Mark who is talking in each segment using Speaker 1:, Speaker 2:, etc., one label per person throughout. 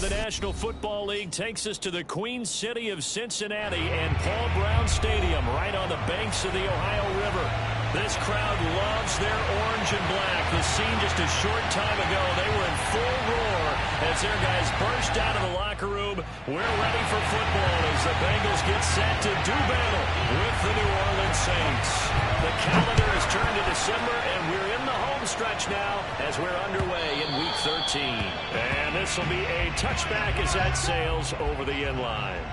Speaker 1: the National Football League takes us to the Queen City of Cincinnati and Paul Brown Stadium right on the banks of the Ohio River. This crowd loves their orange and black. The scene just a short time ago, they were in full roar as their guys burst out of the locker room. We're ready for football as the Bengals get set to do battle with the New Orleans Saints. The calendar has turned to December, and we're in the home stretch now as we're underway in Week 13. And this will be a touchback as that sails over the end line.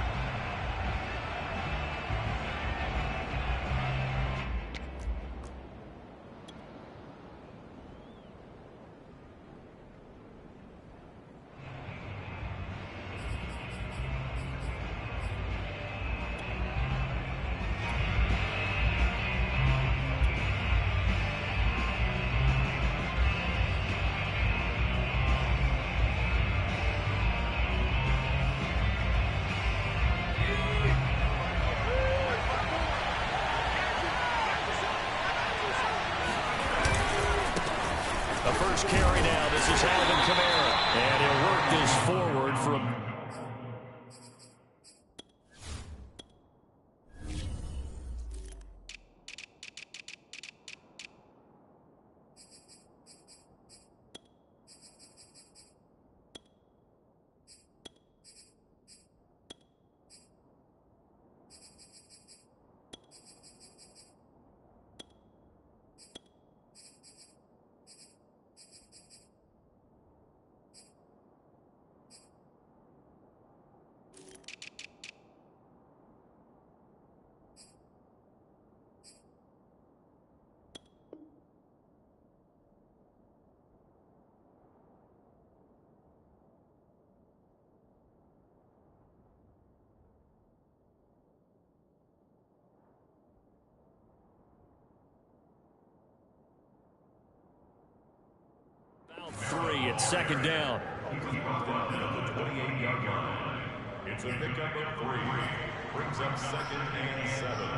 Speaker 1: First carry now. This is Alvin Kamara. And he'll work this forward from... It's second down.
Speaker 2: It's a pickup of 3. Brings up 2nd and 7.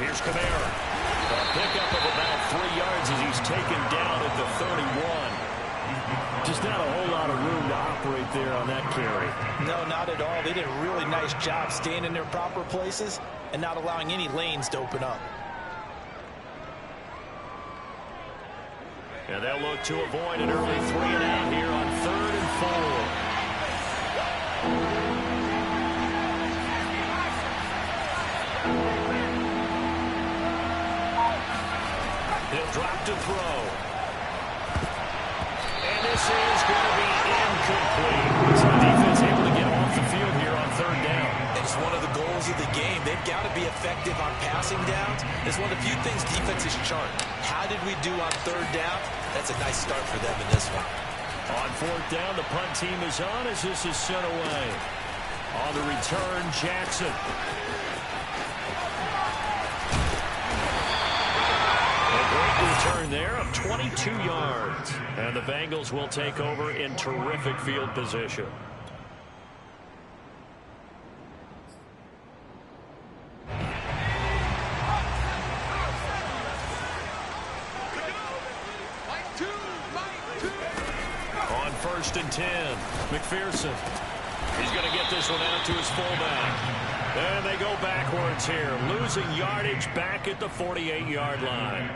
Speaker 1: Here's Kamara. A pickup of about 3 yards as he's taken down at the 31. Just not a whole lot of room to operate there on that carry.
Speaker 3: No, not at all. They did a really nice job staying in their proper places and not allowing any lanes to open up.
Speaker 1: And they'll look to avoid an early 3-and-out here on 3rd and 4. He'll drop to throw. And this is going to be incomplete. So the defense able to get off the field here on 3rd down.
Speaker 3: It's one of the goals of the game. They've got to be effective on passing downs. It's one of the few things defenses chart. How did we do on 3rd down? That's a nice start for them in this one.
Speaker 1: On 4th down, the punt team is on as this is sent away. On the return, Jackson. Return there of 22 yards. And the Bengals will take over in terrific field position. On 1st and 10, McPherson. He's going to get this one out to his fullback. And they go backwards here, losing yardage back at the 48-yard line.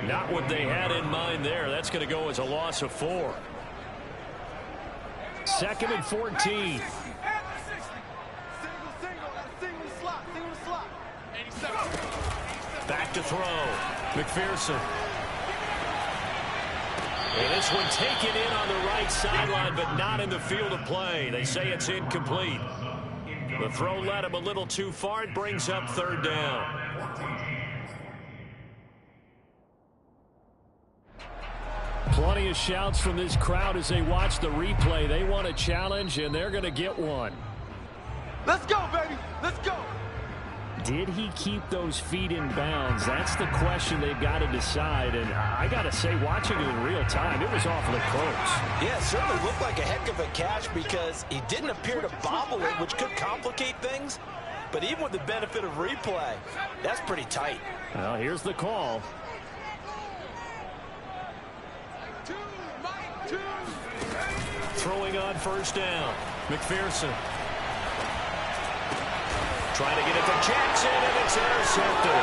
Speaker 1: Not what they had in mind there. That's going to go as a loss of 4. 2nd and 14. Back to throw. McPherson. And this one taken in on the right sideline, but not in the field of play. They say it's incomplete. The throw led him a little too far. It brings up 3rd down. Plenty of shouts from this crowd as they watch the replay. They want a challenge, and they're going to get one.
Speaker 4: Let's go, baby. Let's go.
Speaker 1: did he keep those feet in bounds? That's the question they've got to decide. And I got to say, watching it in real time, it was awfully close.
Speaker 3: Yeah, it certainly looked like a heck of a catch because he didn't appear to bobble it, which could complicate things. But even with the benefit of replay, that's pretty tight.
Speaker 1: Well, here's the call. Throwing on first down. McPherson. Trying to get it to Jackson, and it's intercepted.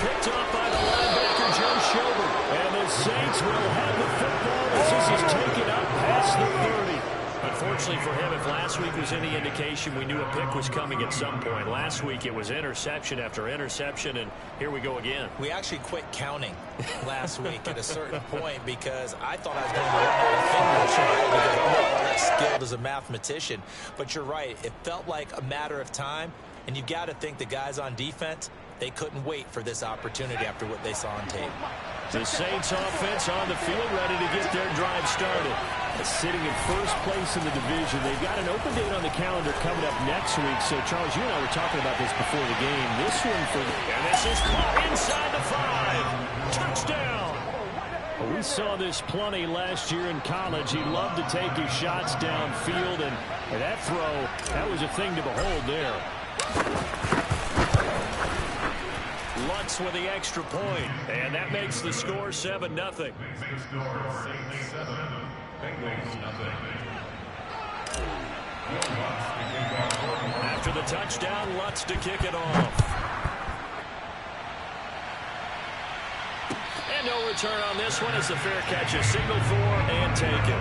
Speaker 1: Picked up by the linebacker, Joe Schobert. And the Saints will have the football as this is taken up past the 30. Unfortunately for him, if last week was any indication, we knew a pick was coming at some point. Last week it was interception after interception, and here we go again.
Speaker 3: We actually quit counting last week at a certain point because I thought I was going to run out of fingers because I'm not all that skilled as a mathematician. But you're right. It felt like a matter of time, and you've got to think the guys on defense, they couldn't wait for this opportunity after what they saw on tape.
Speaker 1: The Saints offense on the field, ready to get their drive started. Sitting in first place in the division. They've got an open date on the calendar coming up next week. So, Charles, you and I were talking about this before the game. This one for the... And this is caught inside the 5. Touchdown. Well, we saw this plenty last year in college. He loved to take his shots downfield. And that throw, that was a thing to behold there. Lutz with the extra point, and that makes the score 7-0. After the touchdown, Lutz to kick it off. And no return on this one as the fair catch is signaled for and taken.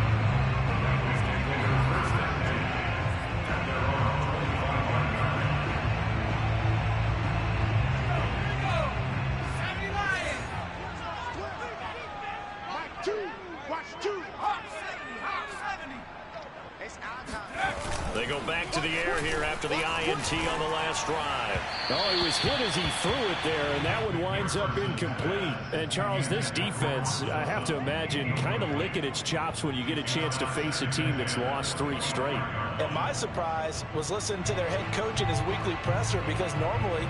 Speaker 1: They go back to the air here after the INT on the last drive. Oh, he was hit as he threw it there, and that one winds up incomplete. And, Charles, this defense, I have to imagine, kind of licking its chops when you get a chance to face a team that's lost 3 straight.
Speaker 3: And my surprise was listening to their head coach in his weekly presser because normally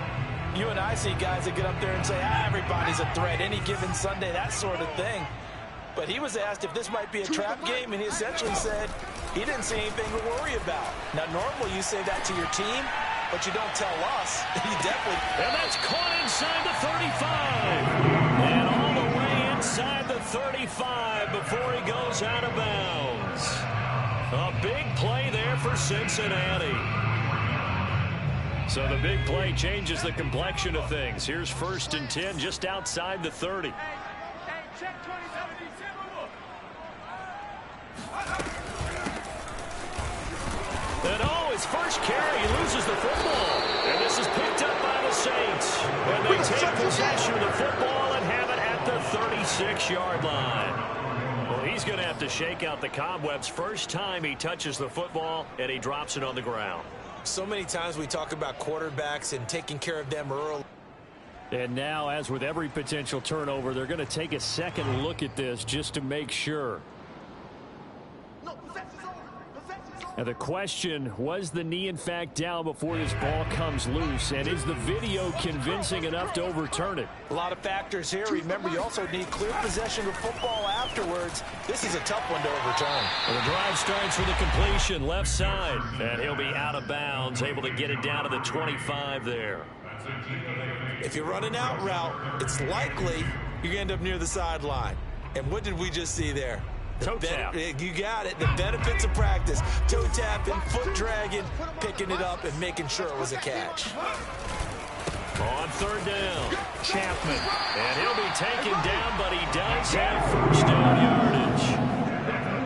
Speaker 3: you and I see guys that get up there and say, everybody's a threat any given Sunday, that sort of thing. But he was asked if this might be a trap game, and he essentially said he didn't see anything to worry about. Now, normally you say that to your team, but you don't tell us. You definitely...
Speaker 1: And that's caught inside the 35. And all the way inside the 35 before he goes out of bounds. A big play there for Cincinnati. So the big play changes the complexion of things. Here's 1st and 10 just outside the 30. And his first carry, he loses the football. And this is picked up by the Saints. And they take possession of the football and have it at the 36-yard line. Well, he's going to have to shake out the cobwebs. First time he touches the football, and he drops it on the ground.
Speaker 3: So many times we talk about quarterbacks and taking care of them early.
Speaker 1: And now, as with every potential turnover, they're going to take a second look at this just to make sure. And the question, was the knee in fact down before this ball comes loose? And is the video convincing enough to overturn it?
Speaker 3: A lot of factors here. Remember, you also need clear possession of football afterwards. This is a tough one to overturn.
Speaker 1: Well, the drive starts with a completion left side. And he'll be out of bounds, able to get it down to the 25 there.
Speaker 3: If you run an out route, it's likely you're going to end up near the sideline. And what did we just see there?
Speaker 1: Toe tap.
Speaker 3: You got it. The benefits of practice. Toe tapping, foot dragging, picking it up, and making sure it was a catch.
Speaker 1: On 3rd down, Chapman. And he'll be taken down, but he does have first down yardage.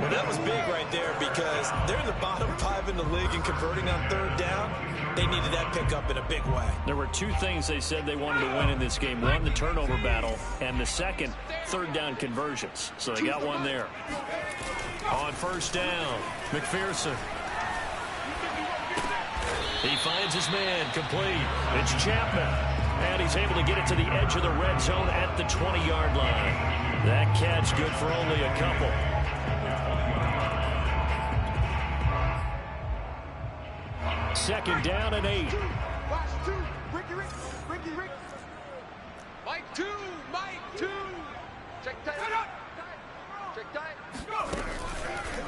Speaker 3: Well, that was big right there because they're in the bottom 5 in the league and converting on 3rd down. They needed that pickup in a big way.
Speaker 1: There were 2 things they said they wanted to win in this game. One, the turnover battle, and the second, 3rd down conversions. So they got one there. On 1st down, McPherson. He finds his man, complete. It's Chapman. And he's able to get it to the edge of the red zone at the 20-yard line. That catch good for only a couple. Second down and 8.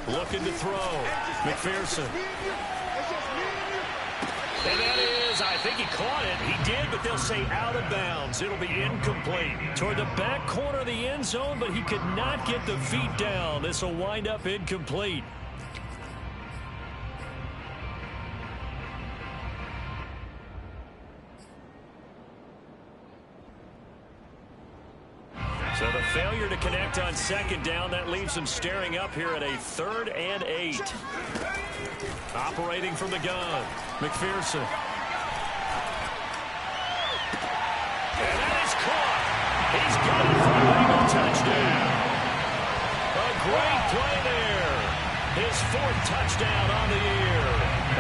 Speaker 1: Looking to throw. McPherson. And that is, I think he caught it. He did, but they'll say out of bounds. It'll be incomplete. Toward the back corner of the end zone, but he could not get the feet down. This will wind up incomplete. So the failure to connect on second down, that leaves him staring up here at a 3rd and 8. Operating from the gun, McPherson. And that is caught. He's got it for a Bengal touchdown. A great play there. His 4th touchdown on the year.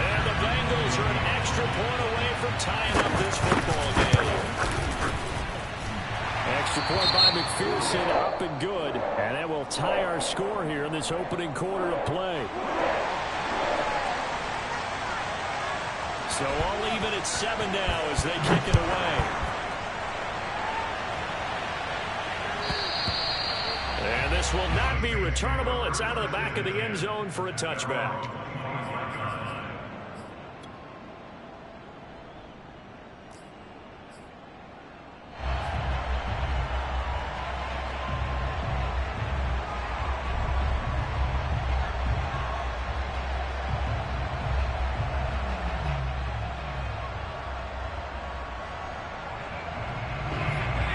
Speaker 1: And the Bengals are an extra point away from tying up this football game. Extra point by McPherson, up and good. And that will tie our score here in this opening quarter of play. So all even at 7 now as they kick it away. And this will not be returnable. It's out of the back of the end zone for a touchback.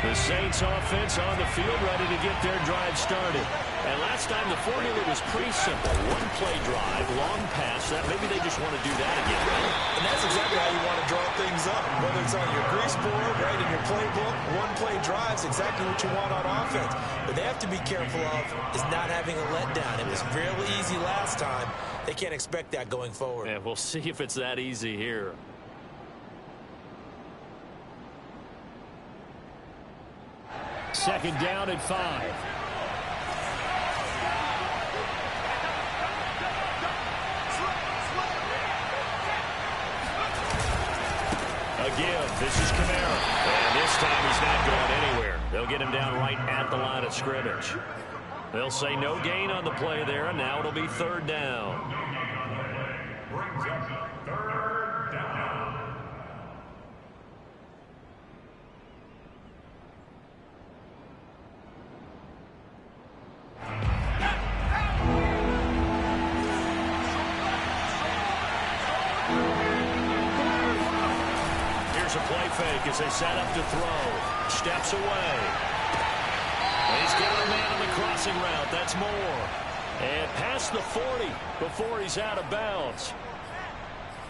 Speaker 1: The Saints offense on the field ready to get their drive started. And last time the formula was pretty simple. One play drive, long pass. That maybe they just want to do that again, right?
Speaker 3: And that's exactly how you want to draw things up. Whether it's on your grease board, right, in your playbook, one play drives, exactly what you want on offense. But they have to be careful of is not having a letdown. It was really easy last time. They can't expect that going forward.
Speaker 1: And we'll see if it's that easy here. Second down at 5. Again, this is Kamara. And this time he's not going anywhere. They'll get him down right at the line of scrimmage. They'll say no gain on the play there, and now it'll be 3rd down.
Speaker 2: Brings up 3rd down.
Speaker 1: Here's a play fake as they set up to throw. Steps away. And he's got a man on the crossing route. That's Moore. And past the 40 before he's out of bounds.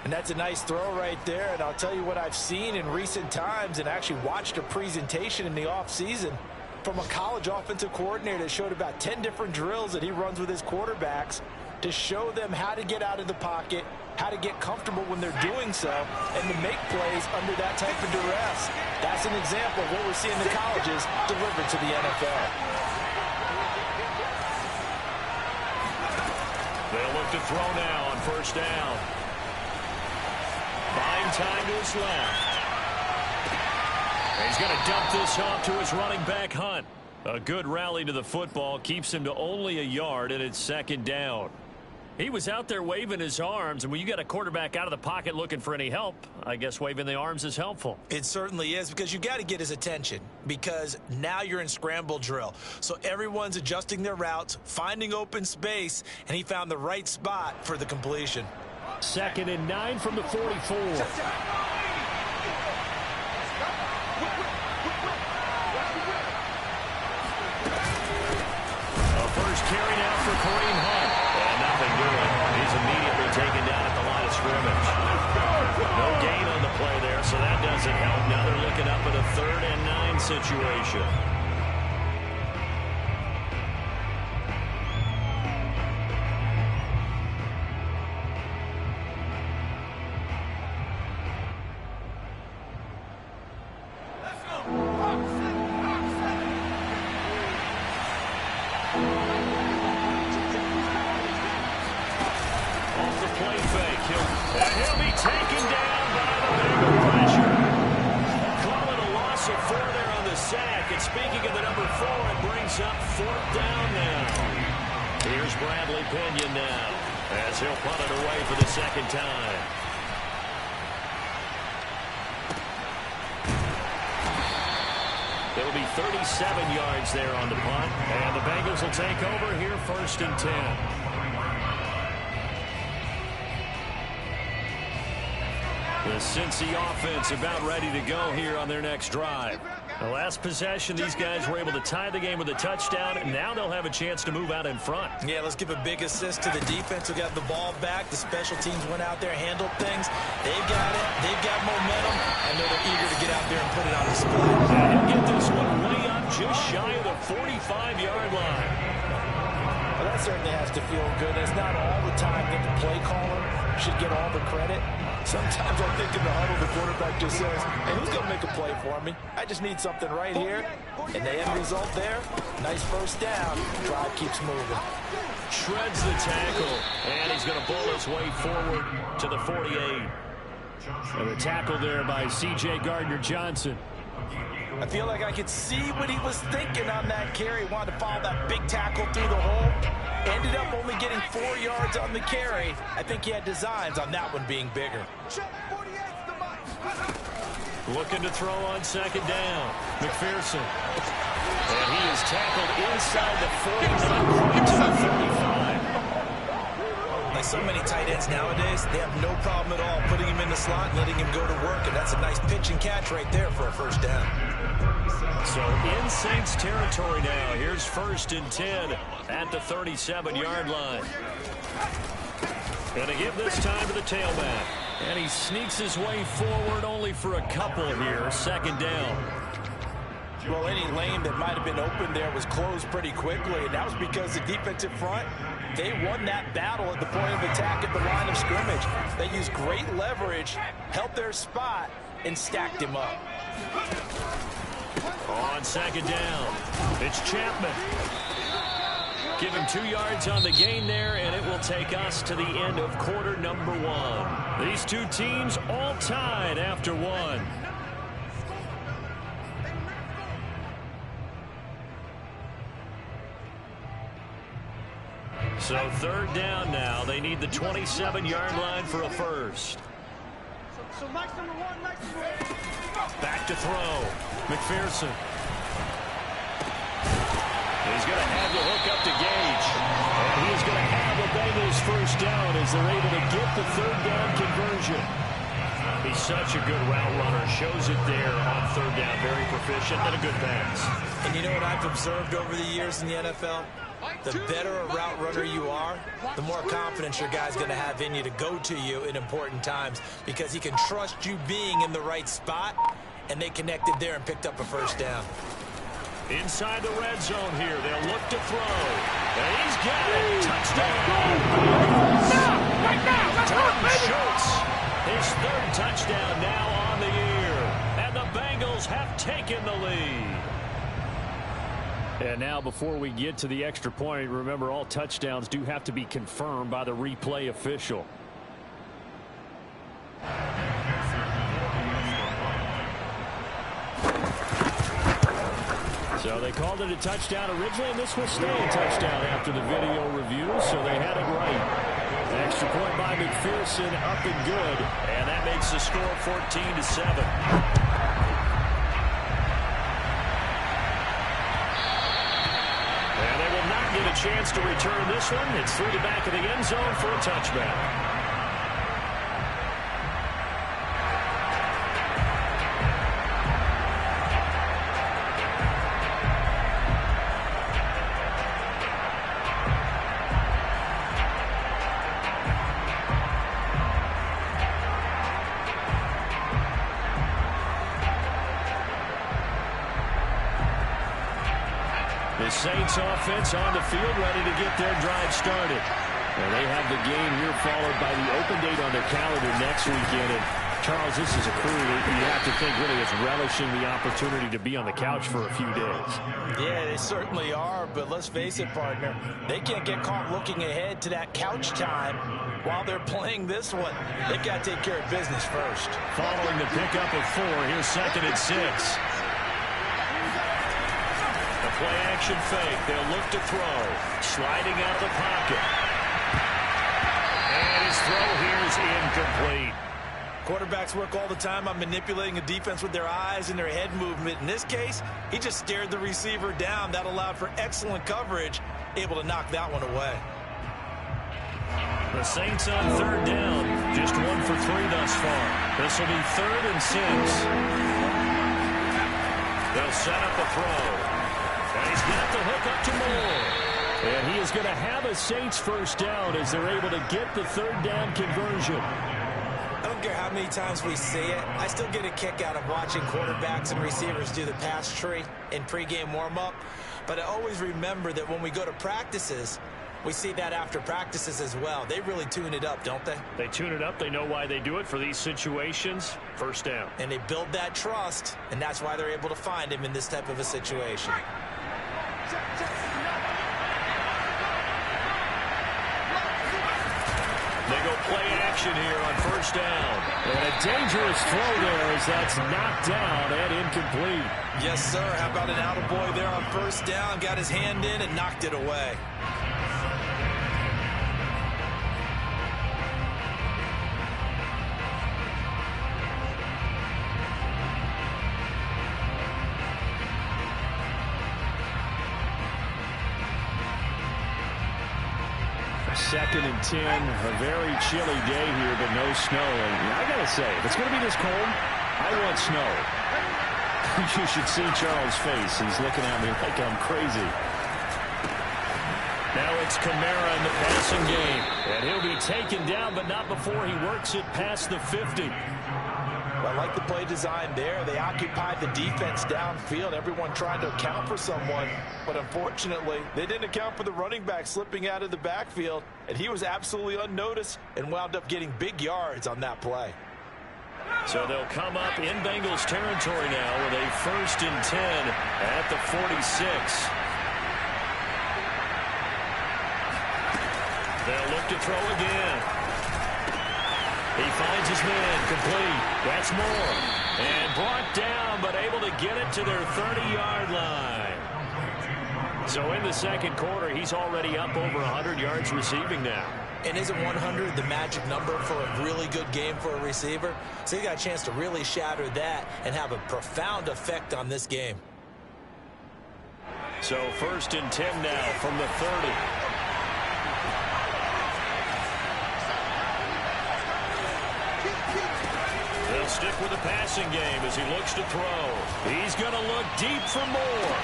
Speaker 3: And that's a nice throw right there. And I'll tell you what I've seen in recent times and actually watched a presentation in the offseason from a college offensive coordinator that showed about 10 different drills that he runs with his quarterbacks to show them how to get out of the pocket, how to get comfortable when they're doing so, and to make plays under that type of duress. That's an example of what we're seeing in colleges delivered to the NFL.
Speaker 1: They'll look to throw now on 1st down. Buying time to his left. And he's going to dump this off to his running back, Hunt. A good rally to the football keeps him to only a yard, and it's 2nd down. He was out there waving his arms, and when you got a quarterback out of the pocket looking for any help, I guess waving the arms is helpful.
Speaker 3: It certainly is, because you got to get his attention, because now you're in scramble drill. So everyone's adjusting their routes, finding open space, and he found the right spot for the completion.
Speaker 1: 2nd and 9 from the 44. A first carry now for Kareem Hunt. And nothing doing. He's immediately taken down at the line of scrimmage. No gain on the play there, so that doesn't help. Now they're looking up at a 3rd and 9 situation. He'll be taken down by the Bengal pressure. Call it a loss of 4 there on the sack. It's it'll be 37 yards there on the punt. And the Bengals will take over here, 1st and 10. The Cincy offense about ready to go here on their next drive. The last possession, these guys were able to tie the game with a touchdown, and now they'll have a chance to move out in front.
Speaker 3: Yeah, let's give a big assist to the defense who got the ball back. The special teams went out there, handled things. They've got it. They've got momentum. I know they're eager to get out there and put it on display.
Speaker 1: And he'll get this one way up just shy of the 45-yard line.
Speaker 3: Well, that certainly has to feel good. It's not all the time that the play caller should get all the credit. Sometimes I think in the huddle, the quarterback just says, hey, who's going to make a play for me? I just need something right here. And the end result there, nice first down. Drive keeps moving.
Speaker 1: Shreds the tackle, and he's going to pull his way forward to the 48. And the tackle there by C.J. Gardner-Johnson.
Speaker 3: I feel like I could see what he was thinking on that carry. Wanted to follow that big tackle through the hole. Ended up only getting 4 yards on the carry. I think he had designs on that one being bigger.
Speaker 1: Looking to throw on 2nd down. McPherson. And he is tackled inside the 40, to the 35.
Speaker 3: Like so many tight ends nowadays, they have no problem at all putting him in the slot and letting him go to work. And that's a nice pitch and catch right there for a first down.
Speaker 1: So in Saints territory now. Here's 1st and 10 at the 37-yard line. Going to give this time to the tailback. And he sneaks his way forward only for a couple here. 2nd down.
Speaker 3: Well, any lane that might have been open there was closed pretty quickly, and that was because the defensive front, they won that battle at the point of attack at the line of scrimmage. They used great leverage, held their spot, and stacked him up.
Speaker 1: On 2nd down, it's Chapman. Give him 2 yards on the gain there, and it will take us to the end of quarter number 1. These two teams all tied after 1. So 3rd down now. They need the 27-yard line for a first. Back to throw. McPherson. He's going to have to hook up to Gage. And he's going to have the Bengals first down as they're able to get the 3rd down conversion. He's such a good route runner. Shows it there on 3rd down. Very proficient and a good pass.
Speaker 3: And you know what I've observed over the years in the NFL? The better a route runner you are, the more confidence your guy's going to have in you to go to you in important times because he can trust you being in the right spot, and they connected there and picked up a first down.
Speaker 1: Inside the red zone here. They'll look to throw. And he's got it. Touchdown. Dalton Schultz. His 3rd touchdown now on the year. And the Bengals have taken the lead. And now before we get to the extra point, remember all touchdowns do have to be confirmed by the replay official. So they called it a touchdown originally, and this will stay a touchdown after the video review, so they had it right. Extra point by McPherson, up and good, and that makes the score 14-7. Get a chance to return this one. It's through the back of the end zone for a touchback. The Saints offense on the field ready to get their drive started. And they have the game here followed by the open date on their calendar next weekend. And Charles, this is a crew that you have to think really is relishing the opportunity to be on the couch for a few days.
Speaker 3: Yeah, they certainly are, but let's face it, partner, they can't get caught looking ahead to that couch time while they're playing this one. They've got to take care of business first.
Speaker 1: Following the pickup of 4, here's 2nd and 6. Play action fake. They'll look to throw. Sliding out of the pocket. And his throw here is incomplete.
Speaker 3: Quarterbacks work all the time on manipulating a defense with their eyes and their head movement. In this case, he just stared the receiver down. That allowed for excellent coverage, able to knock that one away.
Speaker 1: The Saints on third down. Just 1 for 3 thus far. This will be 3rd and 6. They'll set up a throw. And he's got the hook up to Moore. And he is going to have a Saints first down as they're able to get the 3rd down conversion.
Speaker 4: I don't care how many times we see it. I still get a kick out of watching quarterbacks and receivers do the pass tree in pregame warm-up. But I always remember that when we go to practices, we see that after practices as well. They really tune it up, don't they?
Speaker 1: They tune it up. They know why they do it for these situations. First down.
Speaker 4: And they build that trust, and that's why they're able to find him in this type of a situation.
Speaker 1: They go play action here on first down. And a dangerous throw there as that's knocked down and incomplete.
Speaker 3: Yes, sir. How about an attaboy there on first down? Got his hand in and knocked it away.
Speaker 1: Second and 10, a very chilly day here, but no snow. And I gotta say, if it's gonna be this cold, I want snow. You should see Charles' face. He's looking at me like I'm crazy. Now it's Kamara in the passing game. And he'll be taken down, but not before he works it past the 50.
Speaker 3: I like the play design there. They occupied the defense downfield, everyone trying to account for someone. But unfortunately, they didn't account for the running back slipping out of the backfield, and he was absolutely unnoticed and wound up getting big yards on that play.
Speaker 1: So they'll come up in Bengals territory now with a 1st and 10 at the 46. They'll look to throw again. He finds his man, complete. That's Moore. And brought down, but able to get it to their 30-yard line. So in the second quarter, he's already up over 100 yards receiving now.
Speaker 4: And isn't 100 the magic number for a really good game for a receiver? So he got a chance to really shatter that and have a profound effect on this game.
Speaker 1: So 1st and 10 now from the 30. They'll stick with the passing game as he looks to throw. He's going to look deep for Moore.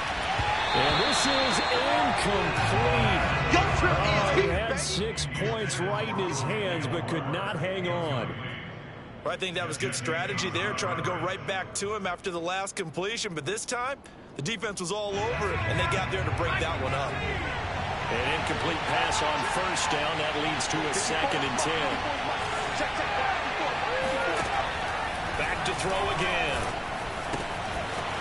Speaker 1: And this is incomplete. He had 6 points right in his hands, but could not hang on.
Speaker 3: Well, I think that was good strategy there, trying to go right back to him after the last completion. But this time, the defense was all over it, and they got there to break that one up.
Speaker 1: An incomplete pass on first down. That leads to a 2nd and 10. Back to throw again.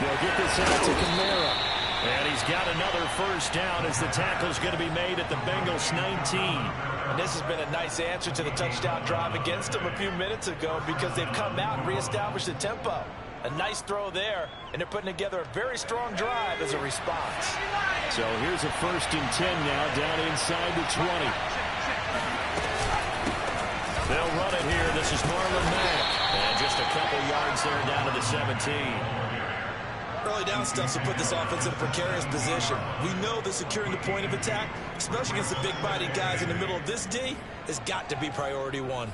Speaker 1: They'll get this out to Kamara. And he's got another first down as the tackle's going to be made at the Bengals 19.
Speaker 3: And this has been a nice answer to the touchdown drive against them a few minutes ago because they've come out and reestablished the tempo. A nice throw there, and they're putting together a very strong drive as a response.
Speaker 1: So here's a 1st and 10 now down inside the 20. They'll run it here. This is Marlon Mack. And just a couple yards there down to the 17.
Speaker 3: Early down stuff to put this offense in a precarious position. We know that securing the point of attack, especially against the big-bodied guys in the middle of this D, has got to be priority one.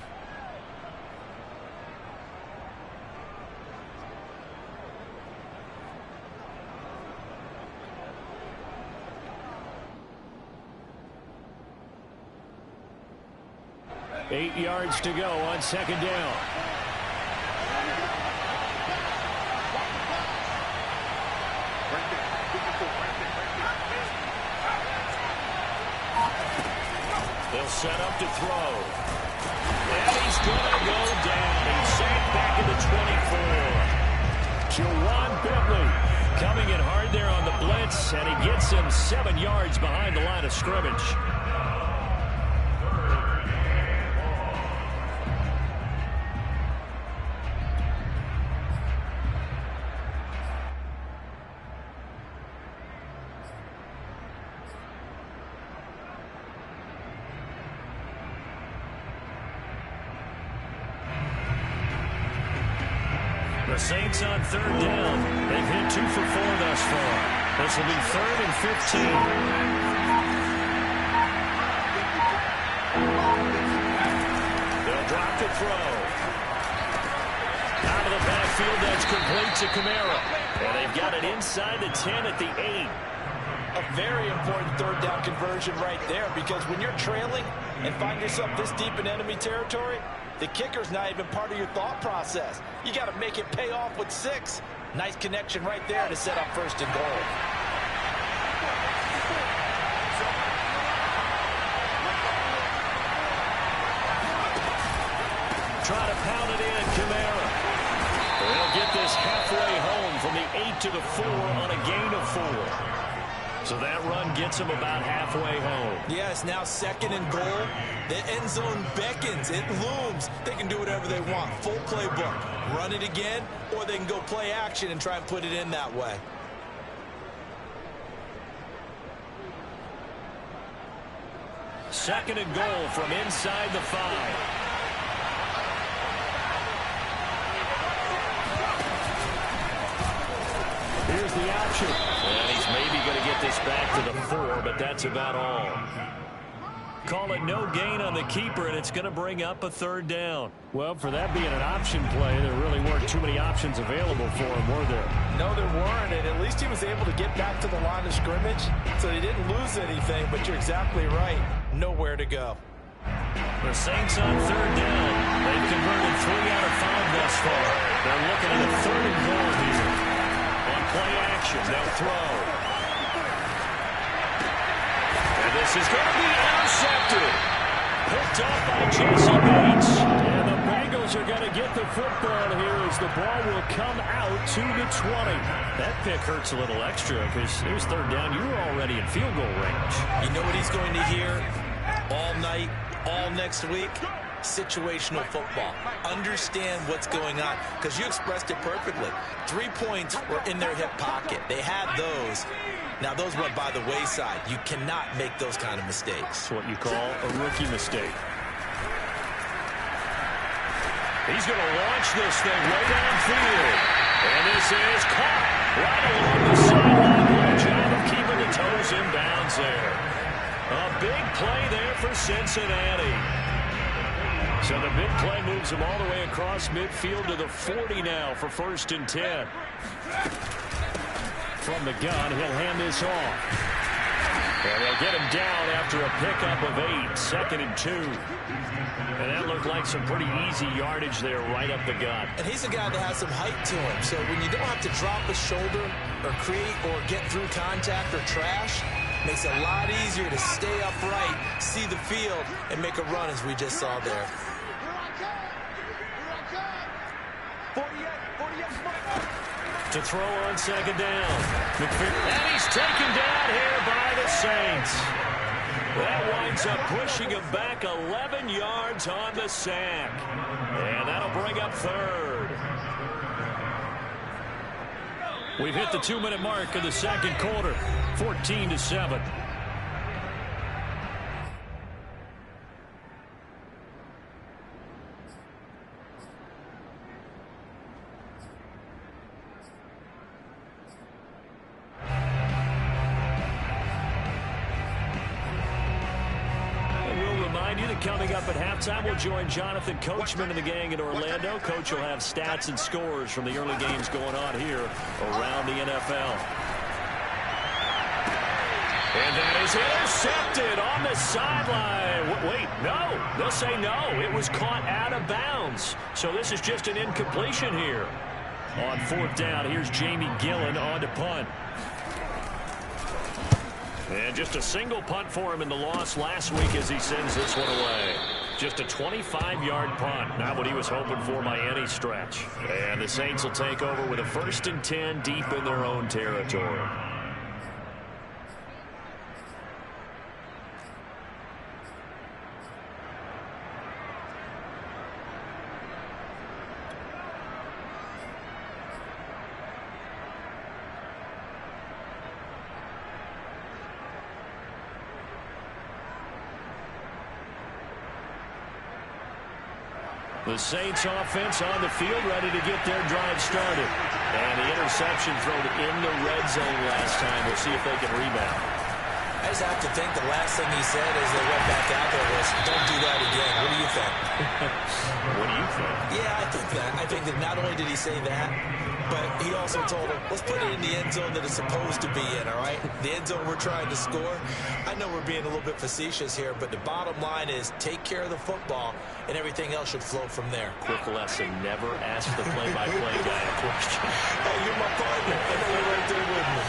Speaker 1: Eight yards to go on 2nd down. They'll set up to throw. And he's going to go down. He's sacked back at the 24. Jawan Bentley coming in hard there on the blitz, and he gets him 7 yards behind the line of scrimmage. The Saints on third down. They've hit 2 for 4 thus far. This will be 3rd and 15. They'll drop the throw. Out of the backfield, that's complete to Kamara. And they've got it inside the 10 at the 8.
Speaker 3: A very important third down conversion right there, because when you're trailing and find yourself this deep in enemy territory, the kicker's not even part of your thought process. You got to make it pay off with 6. Nice connection right there to set up 1st and goal.
Speaker 1: Try to pound it in, Kamara. They'll get this halfway home from the 8 to the 4 on a gain of 4. So that run gets them about halfway home.
Speaker 4: Yes, now 2nd and goal. The end zone beckons. It looms. They can do whatever they want. Full playbook. Run it again, or they can go play action and try and put it in that way.
Speaker 1: Second and goal from inside the 5. Here's the option. And he's maybe going to get this back to the 4, but that's about all. Call it no gain on the keeper, and it's going to bring up a 3rd down. Well, for that being an option play, there really weren't too many options available for him, were there?
Speaker 3: No, there weren't, and at least he was able to get back to the line of scrimmage, so he didn't lose anything, but you're exactly right. Nowhere to go.
Speaker 1: The Saints on 3rd down. They've converted 3 out of 5 thus far. They're looking at a 3rd and goal here. On play action, they'll throw. And this is going to be intercepted. Picked up by Jesse Bates. And the Bengals are going to get the football here as the ball will come out to the 20. That pick hurts a little extra because it was 3rd down. You were already in field goal range.
Speaker 4: You know what he's going to hear all night, all next week? Situational football. Understand what's going on, because you expressed it perfectly. 3 points were in their hip pocket. They had those. Now, those went by the wayside. You cannot make those kind of mistakes.
Speaker 1: It's what you call a rookie mistake. He's going to launch this thing way downfield. And this is caught right along the sideline. Good job of keeping the toes in bounds there. A big play there for Cincinnati. So the big play moves him all the way across midfield to the 40 now for 1st and 10. From the gun, he'll hand this off. And they'll get him down after a pickup of 8, 2nd and 2. And that looked like some pretty easy yardage there right up the gut.
Speaker 4: And he's a guy that has some height to him. So when you don't have to drop a shoulder or create or get through contact or trash, makes it a lot easier to stay upright, see the field, and make a run as we just saw there.
Speaker 1: To throw on 2nd down. And he's taken down here by the Saints. That winds up pushing him back 11 yards on the sack. And that'll bring up 3rd. We've hit the 2-minute mark of the 2nd quarter. 14-7. Coming up at halftime, we'll join Jonathan Coachman and the gang in Orlando. Coach will have stats and scores from the early games going on here around the NFL. And that is intercepted on the sideline. Wait, no. They'll say no. It was caught out of bounds. So this is just an incompletion here. On 4th down, here's Jamie Gillen on to punt. And just a single punt for him in the loss last week as he sends this one away. Just a 25-yard punt. Not what he was hoping for by any stretch. And the Saints will take over with a 1st and 10 deep in their own territory. The Saints offense on the field, ready to get their drive started. And the interception thrown in the red zone last time. We'll see if they can rebound.
Speaker 4: I just have to think the last thing he said as they went back out there was, don't do that again. What do you think?
Speaker 1: What do you think?
Speaker 4: Yeah, I think that. I think that not only did he say that, but he also told him, let's put it in the end zone that it's supposed to be in, all right? The end zone we're trying to score. I know we're being a little bit facetious here, but the bottom line is take care of the football, and everything else should flow from there.
Speaker 1: Quick lesson, never ask the play-by-play guy a question.
Speaker 4: Hey, you're my partner. I know you're right there with me.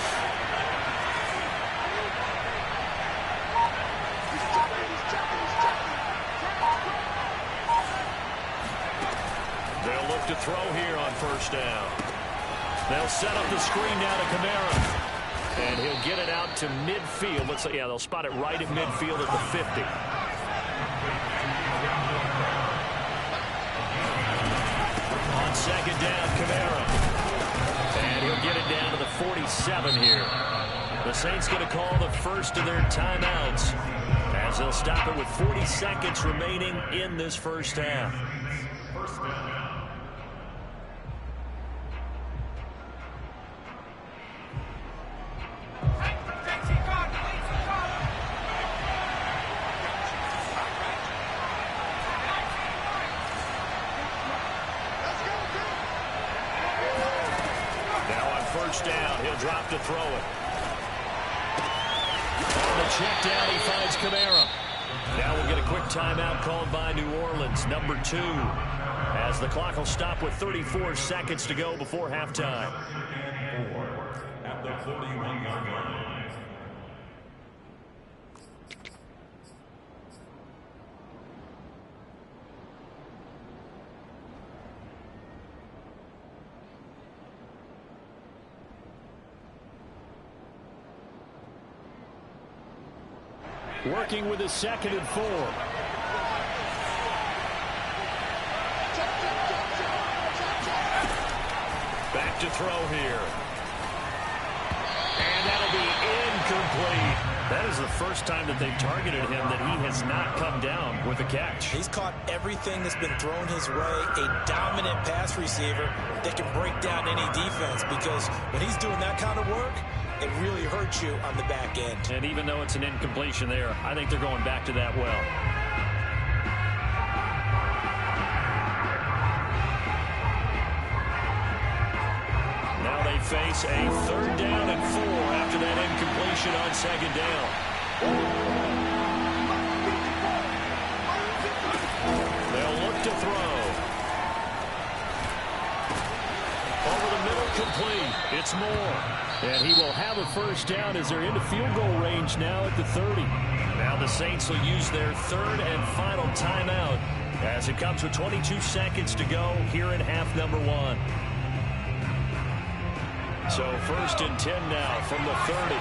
Speaker 1: They'll look to throw here on first down. They'll set up the screen now to Kamara. And he'll get it out to midfield. Looks like, yeah, they'll spot it right at midfield at the 50. On second down, Kamara. And he'll get it down to the 47 here. The Saints going to call the first of their timeouts as they'll stop it with 40 seconds remaining in this first half. Down, he'll drop to throw it. On the check down, he finds Kamara. Now we'll get a quick timeout called by New Orleans, number 2, as the clock will stop with 34 seconds to go before halftime.
Speaker 2: At the 41-yard line.
Speaker 1: Working with a 2nd and 4. Back to throw here. And that'll be incomplete. That is the first time that they've targeted him that he has not come down with a catch.
Speaker 4: He's caught everything that's been thrown his way. A dominant pass receiver that can break down any defense, because when he's doing that kind of work, it really hurts you on the back end.
Speaker 1: And even though it's an incompletion there, I think they're going back to that well. Now they face a 3rd down and 4 after that incompletion on 2nd down. They'll look to throw. Over the middle, complete. It's Moore. And he will have a first down as they're into field goal range now at the 30. Now the Saints will use their 3rd and final timeout as it comes with 22 seconds to go here in half number 1. So 1st and 10 now from the 30.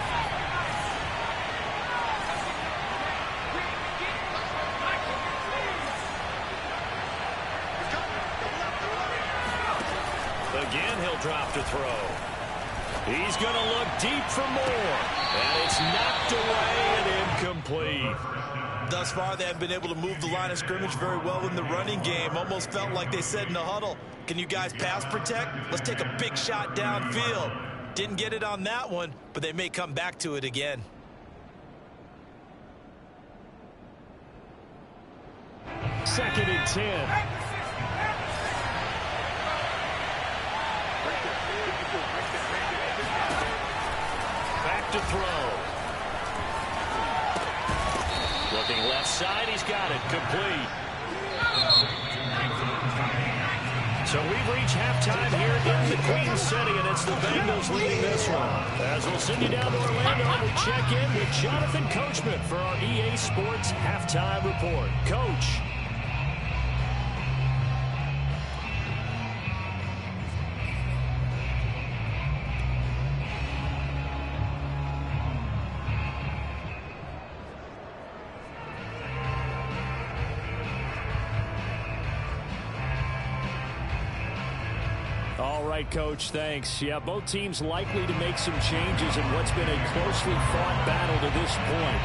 Speaker 1: Again, he'll drop to throw. He's going to look deep for more. And it's knocked away and incomplete.
Speaker 3: Thus far, they haven't been able to move the line of scrimmage very well in the running game. Almost felt like they said in the huddle, can you guys pass protect? Let's take a big shot downfield. Didn't get it on that one, but they may come back to it again.
Speaker 1: Second and 10. Back to throw. Looking left side, he's got it, complete. So we've reached halftime here in the Queen City, and it's the Bengals leading this one. As we'll send you down to Orlando, we check in with Jonathan Coachman for our EA Sports Halftime Report. Coach. All right, Coach, thanks. Yeah, both teams likely to make some changes in what's been a closely fought battle to this point.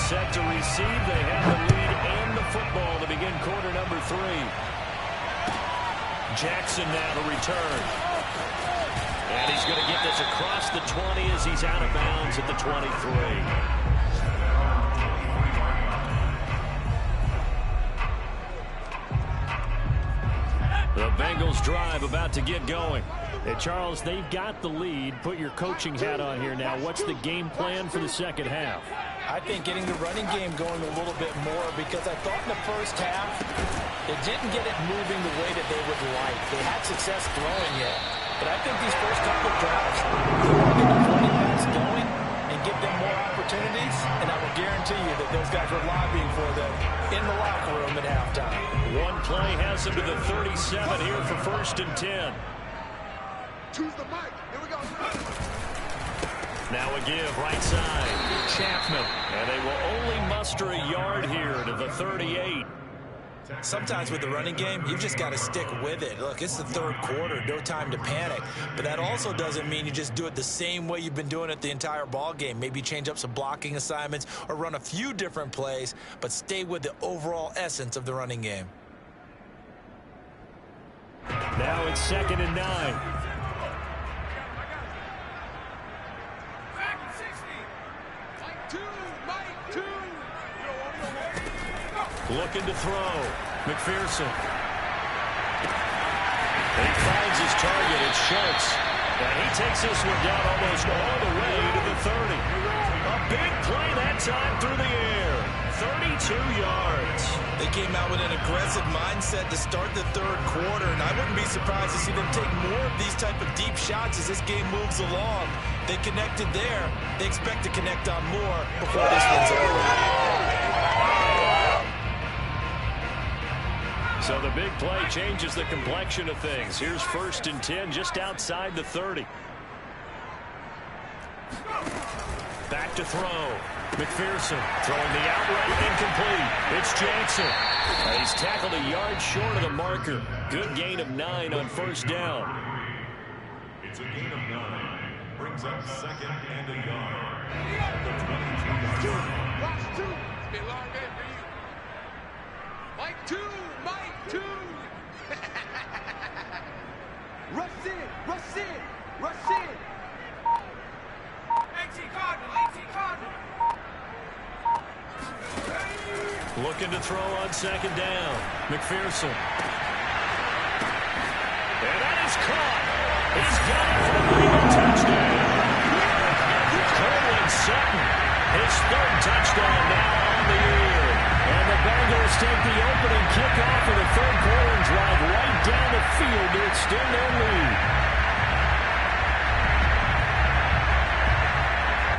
Speaker 1: set to receive. They have the lead and the football to begin quarter number 3. Jackson now to return. And he's going to get this across the 20 as he's out of bounds at the 23. The Bengals drive about to get going.
Speaker 5: Hey, Charles, they've got the lead. Put your coaching hat on here now. What's the game plan for the second half?
Speaker 3: I think getting the running game going a little bit more, because I thought in the first half they didn't get it moving the way that they would like. They had success throwing it, but I think these first couple of drives, they want to get the running backs going and give them more opportunities, and I will guarantee you that those guys were lobbying for them in the locker room at halftime.
Speaker 1: One play has them to the 37 here for 1st and 10.
Speaker 6: Choose the mic. Here we go.
Speaker 1: Now a give, right side. Chapman. And they will only muster a yard here to the 38.
Speaker 4: Sometimes with the running game, you've just got to stick with it. Look, it's the third quarter, no time to panic. But that also doesn't mean you just do it the same way you've been doing it the entire ball game. Maybe change up some blocking assignments or run a few different plays, but stay with the overall essence of the running game.
Speaker 1: Now it's 2nd and 9. Looking to throw. McPherson. He finds his target. It's Schultz. And he takes this one down almost all the way to the 30. A big play that time through the air. 32 yards.
Speaker 4: They came out with an aggressive mindset to start the third quarter, and I wouldn't be surprised to see them take more of these type of deep shots as this game moves along. They connected there. They expect to connect on more before this one's over.
Speaker 1: So the big play changes the complexion of things. Here's 1st and 10 just outside the 30. Back to throw. McPherson throwing the outright incomplete. It's Jackson. And he's tackled a yard short of the marker. Good gain of 9 on 1st down.
Speaker 2: It's a gain of 9. Brings up 2nd and a yard. At the 22 yard.
Speaker 6: Watch 2. It's been a long day for you. Mike 2. Mike 2. Rush in. Rush in. Rush in. Cardinal.
Speaker 1: Looking to throw on 2nd down. McPherson. And that is caught. He's got it for a Bengal touchdown. Cortland Sutton, his 3rd touchdown now on the year. And the Bengals take the opening kickoff of the 3rd quarter and drive right down the field to extend their lead.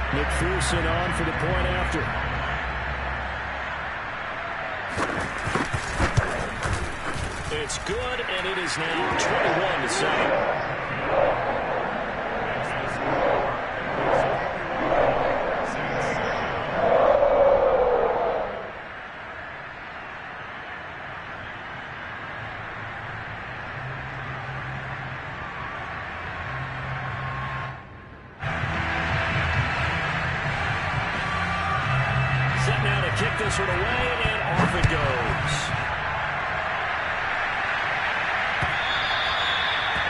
Speaker 1: McPherson on for the point after. It's good, and it is now 21-7. Set now to kick this one away, and off it goes.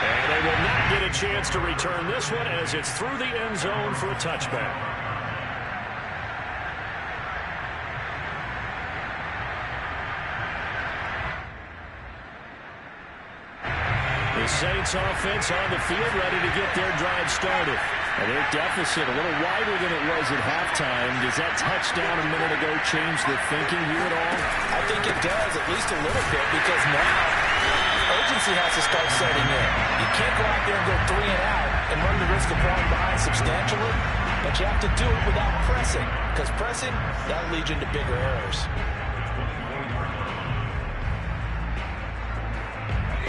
Speaker 1: And they will not get a chance to return this one as it's through the end zone for a touchback. The Saints offense on the field ready to get their drive started. And their deficit a little wider than it was at halftime. Does that touchdown a minute ago change the thinking here at all?
Speaker 3: I think it does, at least a little bit, because now urgency has to start setting in. You can't go out there and go 3 and out and run the risk of falling behind substantially, but you have to do it without pressing, because pressing, that leads into bigger errors.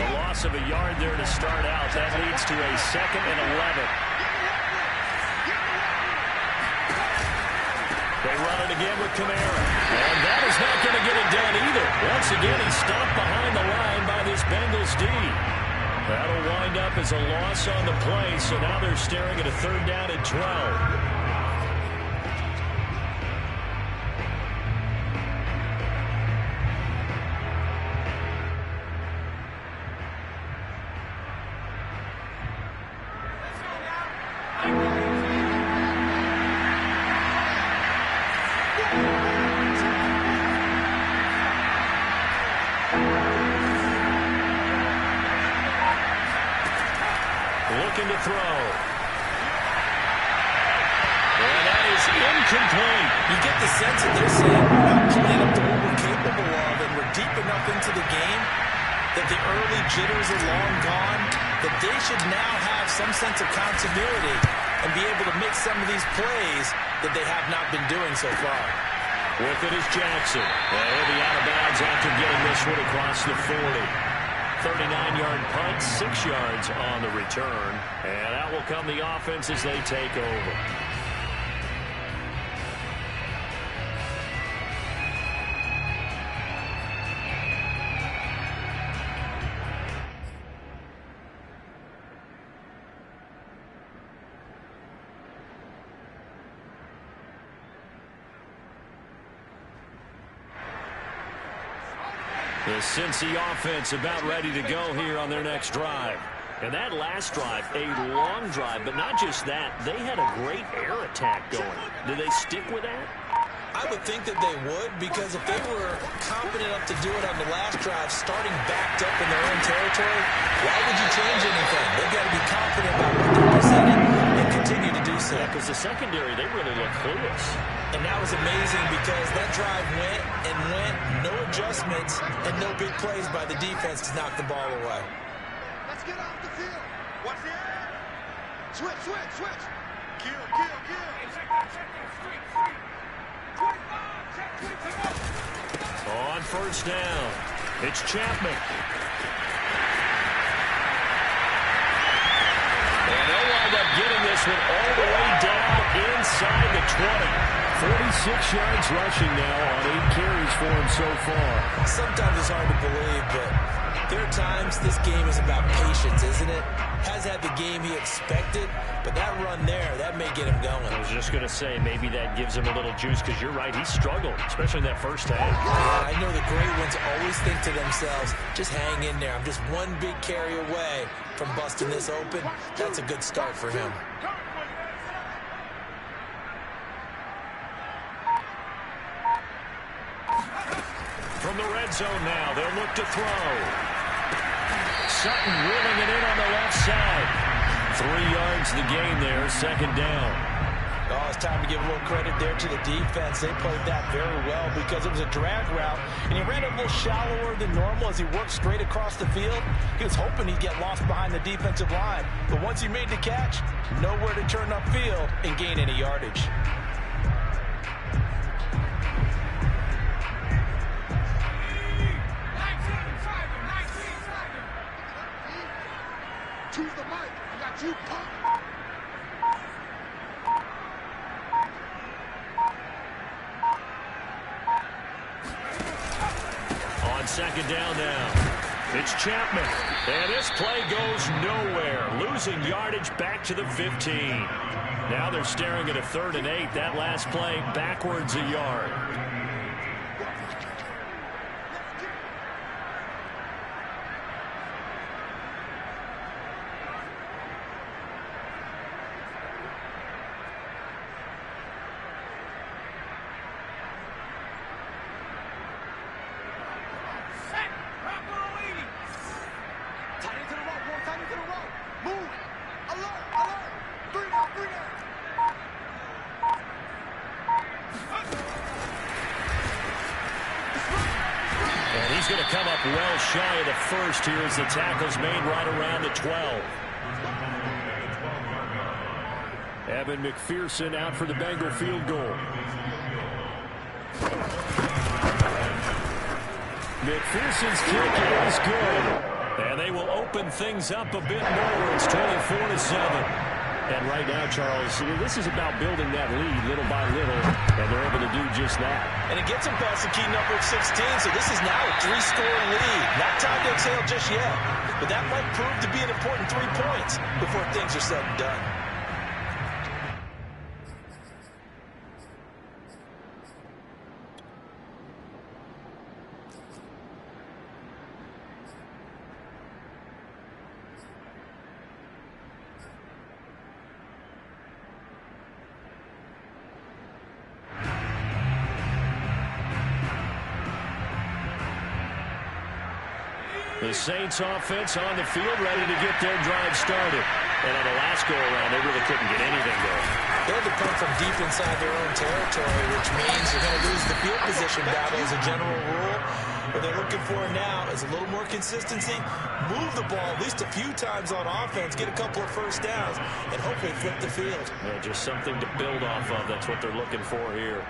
Speaker 1: A loss of a yard there to start out. That leads to a 2nd and 11. They run it again with Kamara. And that is not going to get it done either. Once again, he's stopped behind the line by this Bengals D. That'll wind up as a loss on the play, so now they're staring at a 3rd down and 12. looking to throw. And that is incomplete.
Speaker 4: You get the sense that they're saying we're not playing up to what we're capable of, and we're deep enough into the game that the early jitters are long gone, that they should now have some sense of continuity and be able to make some of these plays that they have not been doing so far.
Speaker 1: With it is Jackson. And he'll be out of bounds after getting this one across the 40. 39-yard punt, 6 yards on the return. And out will come the offense as they take over. The Cincy offense about ready to go here on their next drive. And that last drive, a long drive, but not just that. They had a great air attack going. Did they stick with that?
Speaker 4: I would think that they would, because if they were confident enough to do it on the last drive, starting backed up in their own territory, why would you change anything? They've got to be confident about what they're presenting and continue to do so.
Speaker 1: Yeah, because the secondary, they really look clueless.
Speaker 4: And that was amazing because that drive went and went, no adjustments, and no big plays by the defense to knock the ball away.
Speaker 6: Let's get off the field. Watch the air. Switch, switch, switch. Kill, kill, kill.
Speaker 1: On first down, it's Chapman. And they'll wind up getting this one all the way down inside the 20. 46 yards rushing now on 8 carries for him so far.
Speaker 4: Sometimes it's hard to believe, but there are times this game is about patience, isn't it? Has had the game he expected, but that run there, that may get him going.
Speaker 1: I was just going to say, maybe that gives him a little juice, because you're right, he struggled, especially in that first half.
Speaker 4: Yeah, I know the great ones always think to themselves, just hang in there. I'm just one big carry away from busting this open. That's a good start for him.
Speaker 1: From the red zone now, they'll look to throw. Sutton reeling it in on the left side. 3 yards the gain there, second down.
Speaker 3: Oh, it's time to give a little credit there to the defense. They played that very well because it was a drag route, and he ran a little shallower than normal as he worked straight across the field. He was hoping he'd get lost behind the defensive line, but once he made the catch, nowhere to turn upfield and gain any yardage.
Speaker 6: Choose the mic. I got you pumped.
Speaker 1: On second down now, it's Chapman. And this play goes nowhere. Losing yardage back to the 15. Now they're staring at a 3rd and 8. That last play backwards a yard. He's going to come up well shy of the first here as the tackle's made right around the 12. Evan McPherson out for the Bengal field goal. McPherson's kick is good. And they will open things up a bit more. It's 24-7. And right now, Charles, this is about building that lead little by little, and they're able to do just that.
Speaker 3: And it gets them past the key number of 16, so this is now a 3-score lead. Not time to exhale just yet, but that might prove to be an important 3 points before things are said and done.
Speaker 1: The Saints offense on the field ready to get their drive started. And on the last go-around, they really couldn't get anything going.
Speaker 4: They had to punt from deep inside their own territory, which means you're going to lose the field position battle as a general rule. What they're looking for now is a little more consistency, move the ball at least a few times on offense, get a couple of first downs, and hopefully flip the field.
Speaker 1: Yeah, just something to build off of. That's what they're looking for here.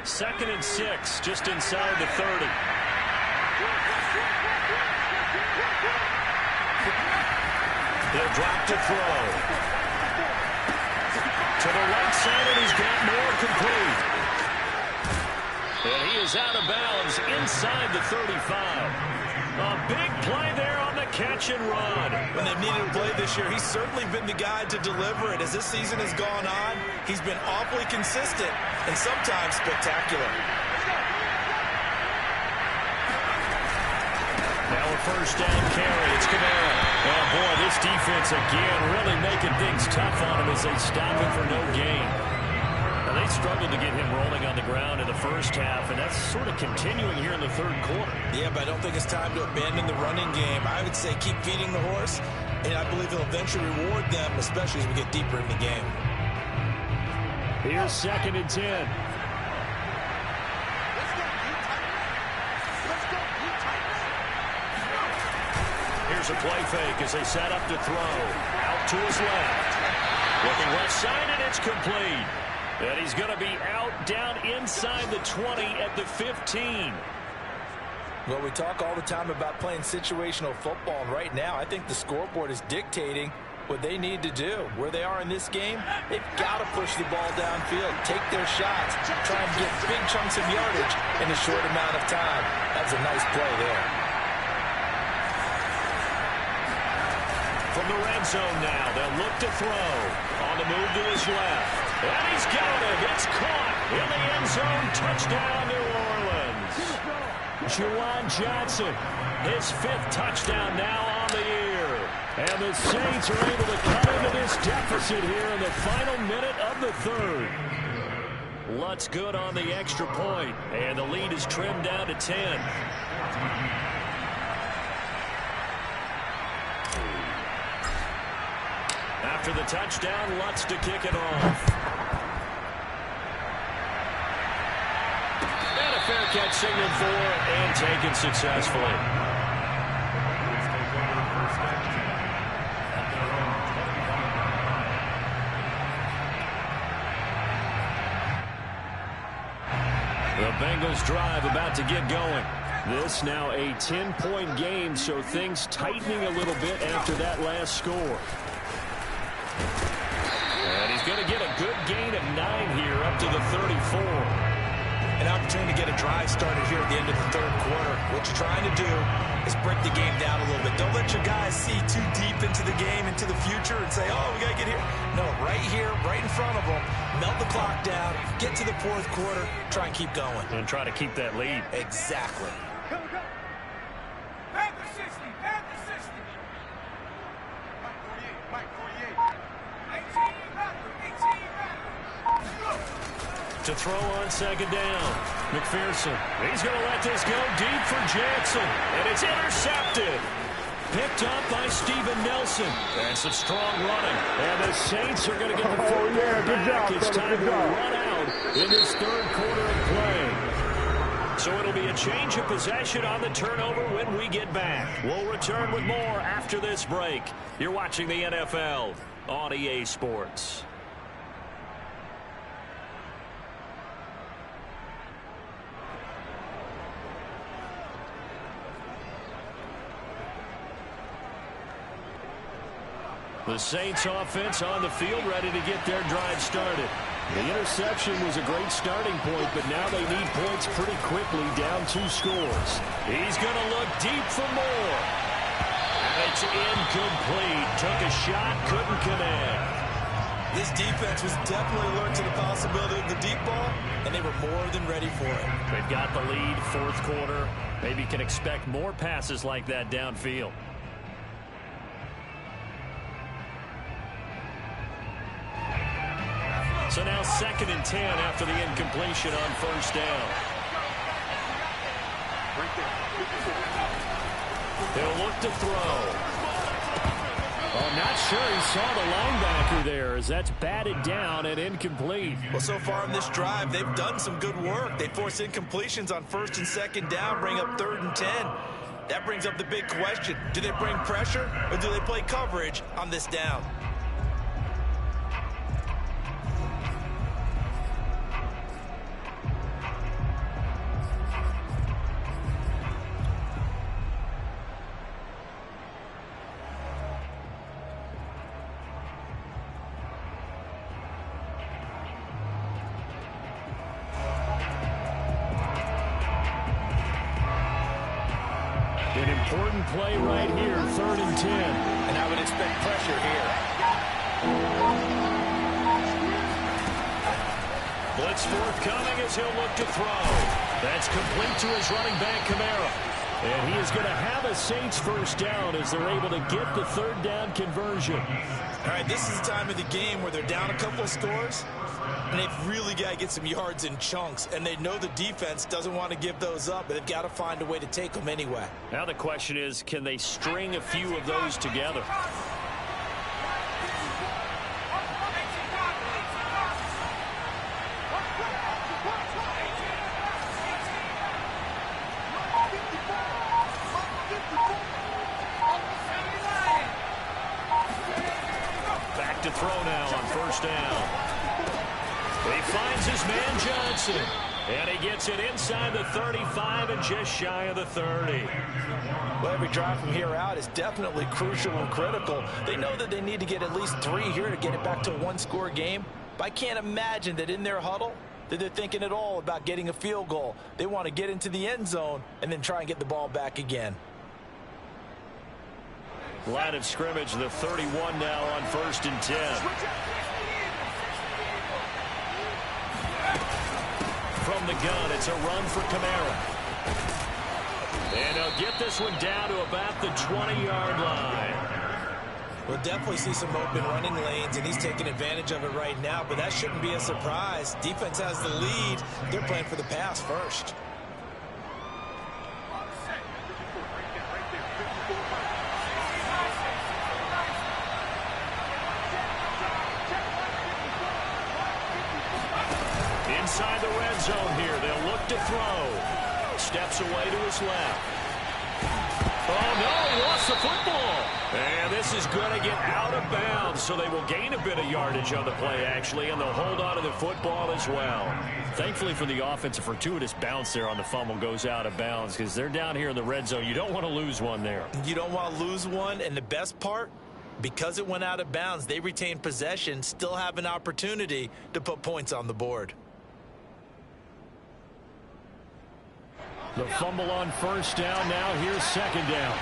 Speaker 1: Second and 6, just inside the 30. He'll drop to throw. To the right side, and he's got more complete. And he is out of bounds inside the 35. A big play there on the catch and run.
Speaker 3: When they've needed a play this year, he's certainly been the guy to deliver it. As this season has gone on, he's been awfully consistent and sometimes spectacular.
Speaker 1: Now a first down carry. It's Kamara. Oh, boy, this defense again really making things tough on him as they stop him for no gain. Now, they struggled to get him rolling on the ground in the first half, and that's sort of continuing here in the third quarter.
Speaker 3: Yeah, but I don't think it's time to abandon the running game. I would say keep feeding the horse, and I believe he'll eventually reward them, especially as we get deeper in the game.
Speaker 5: Here's second and 10.
Speaker 1: Here's a play fake as they set up to throw. Out to his left. Looking left side, and it's complete. And he's going to be out down inside the 20 at the 15.
Speaker 3: Well, we talk all the time about playing situational football, and right now I think the scoreboard is dictating what they need to do. Where they are in this game, they've got to push the ball downfield, take their shots, try and get big chunks of yardage in a short amount of time. That's a nice play there.
Speaker 1: From the red zone now, they'll look to throw. On the move to his left. And he's got it. It's caught in the end zone. Touchdown, New Orleans.
Speaker 5: Juwan Johnson, his 5th touchdown now on the year. And the Saints are able to cut into this deficit here in the final minute of the third.
Speaker 1: Lutz good on the extra point, and the lead is trimmed down to 10. After the touchdown, Lutz to kick it off. And a fair catch signaled for and taken successfully. The Bengals drive about to get going.
Speaker 5: This now a 10-point game, so things tightening a little bit after that last score.
Speaker 1: And he's going to get a good gain of 9 here up to the 34.
Speaker 3: An opportunity to get a drive started here at the end of the third quarter. What you're trying to do is break the game down a little bit. Don't let your guys see too deep into the game, into the future, and say, oh, we got to get here. No, right here, right in front of them, melt the clock down, get to the fourth quarter, try and keep going.
Speaker 1: And try to keep that lead.
Speaker 3: Exactly.
Speaker 6: Go, go. Back to 60. Back to 60. Mike 48. 18 back. 18 back.
Speaker 1: To throw on second down. McPherson. He's going to let this go deep for Jackson. And it's intercepted. Picked up by Steven Nelson. And some strong running.
Speaker 5: And the Saints are going to get the football back. It's time to run out in this third quarter of play.
Speaker 1: So it'll be a change of possession on the turnover when we get back. We'll return with more after this break. You're watching the NFL on EA Sports. The Saints offense on the field ready to get their drive started.
Speaker 5: The interception was a great starting point, but now they need points pretty quickly, down 2 scores.
Speaker 1: He's going to look deep for more. And it's incomplete. Took a shot, couldn't connect.
Speaker 3: This defense was definitely alert to the possibility of the deep ball, and they were more than ready for it.
Speaker 1: They've got the lead, fourth quarter. Maybe can expect more passes like that downfield. So now 2nd and 10 after the incompletion on first down. He'll look to throw. Oh, not sure he saw the linebacker there as that's batted down and incomplete.
Speaker 3: Well, so far in this drive, they've done some good work. They force incompletions on 1st and 2nd down, bring up 3rd and 10. That brings up the big question. Do they bring pressure or do they play coverage on this down?
Speaker 1: An important play right here, 3rd and 10.
Speaker 3: And I would expect pressure here.
Speaker 1: Blitz forthcoming as he'll look to throw. That's complete to his running back, Kamara. And he is going to have a Saints first down as they're able to get the 3rd down conversion.
Speaker 3: All right, this is the time of the game where they're down a couple of scores, and they've really got to get some yards in chunks, and they know the defense doesn't want to give those up, but they've got to find a way to take them anyway.
Speaker 1: Now the question is, can they string a few of those together? Back to throw now on 1st down. He finds his man Johnson, and he gets it inside the 35 and just shy of the 30.
Speaker 3: Well, every drive from here out is definitely crucial and critical. They know that they need to get at least 3 here to get it back to a 1-score game, but I can't imagine that in their huddle that they're thinking at all about getting a field goal. They want to get into the end zone and then try and get the ball back again.
Speaker 1: Line of scrimmage, the 31 now on 1st and 10. From the gun, it's a run for Kamara. And he'll get this one down to about the 20-yard line.
Speaker 3: We'll definitely see some open running lanes, and he's taking advantage of it right now, but that shouldn't be a surprise. Defense has the lead. They're playing for the pass first.
Speaker 1: Inside the red zone here, they'll look to throw. Steps away to his left. Oh, no, he lost the football. And this is going to get out of bounds, so they will gain a bit of yardage on the play, actually, and they'll hold on to the football as well. Thankfully for the offense, a fortuitous bounce there on the fumble goes out of bounds because they're down here in the red zone. You don't want to lose one there.
Speaker 3: You don't want to lose one, and the best part, because it went out of bounds, they retain possession, still have an opportunity to put points on the board.
Speaker 1: The fumble on 1st down. Now here's 2nd down.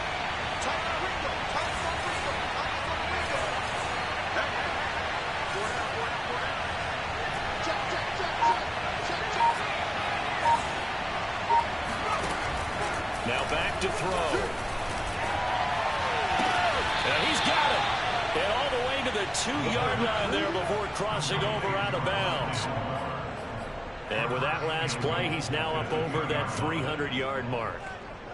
Speaker 1: Now back to throw. And he's got it. And all the way to the 2-yard line there before crossing over out of bounds. And with that last play, he's now up over that 300-yard mark.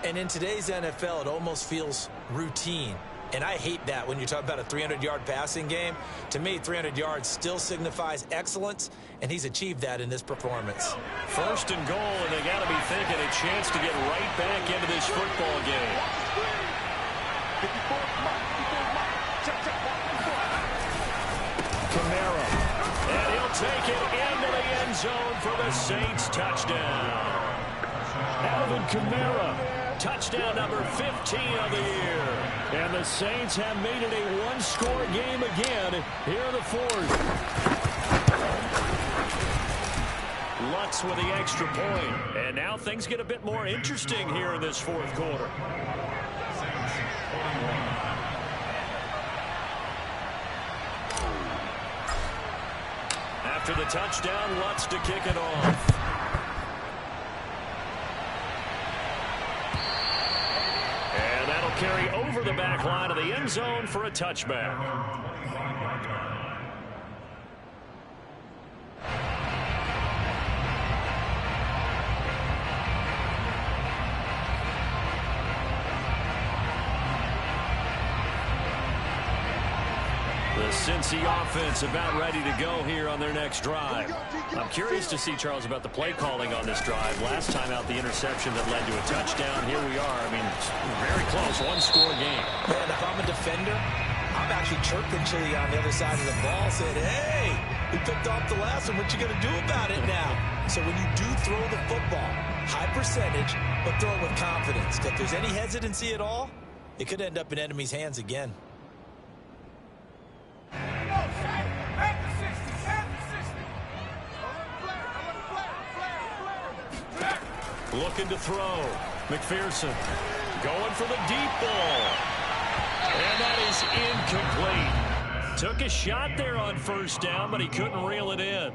Speaker 3: And in today's NFL, it almost feels routine. And I hate that when you're talking about a 300-yard passing game. To me, 300 yards still signifies excellence, and he's achieved that in this performance.
Speaker 1: 1st and goal, and they got to be thinking a chance to get right back into this football game. Kamara, and he'll take it into the end zone for the Saints touchdown. Alvin Kamara, touchdown number 15 of the year. And the Saints have made it a 1-score game again here in the 4th. Lutz with the extra point. And now things get a bit more interesting here in this 4th quarter. After the touchdown, Lutz to kick it off. And that'll carry over the back line of the end zone for a touchback. Cincy offense about ready to go here on their next drive. I'm curious to see, Charles, about the play calling on this drive. Last time out, the interception that led to a touchdown. Here we are. I mean, very close, one-score game.
Speaker 4: Man, if I'm a defender, I'm actually chirping Chili on the other side of the ball, saying, hey, we picked off the last one. What you going to do about it now? So when you do throw the football, high percentage, but throw it with confidence. Because if there's any hesitancy at all, it could end up in enemy's hands again.
Speaker 1: Looking to throw. McPherson going for the deep ball. And that is incomplete. Took a shot there on first down, but he couldn't reel it in.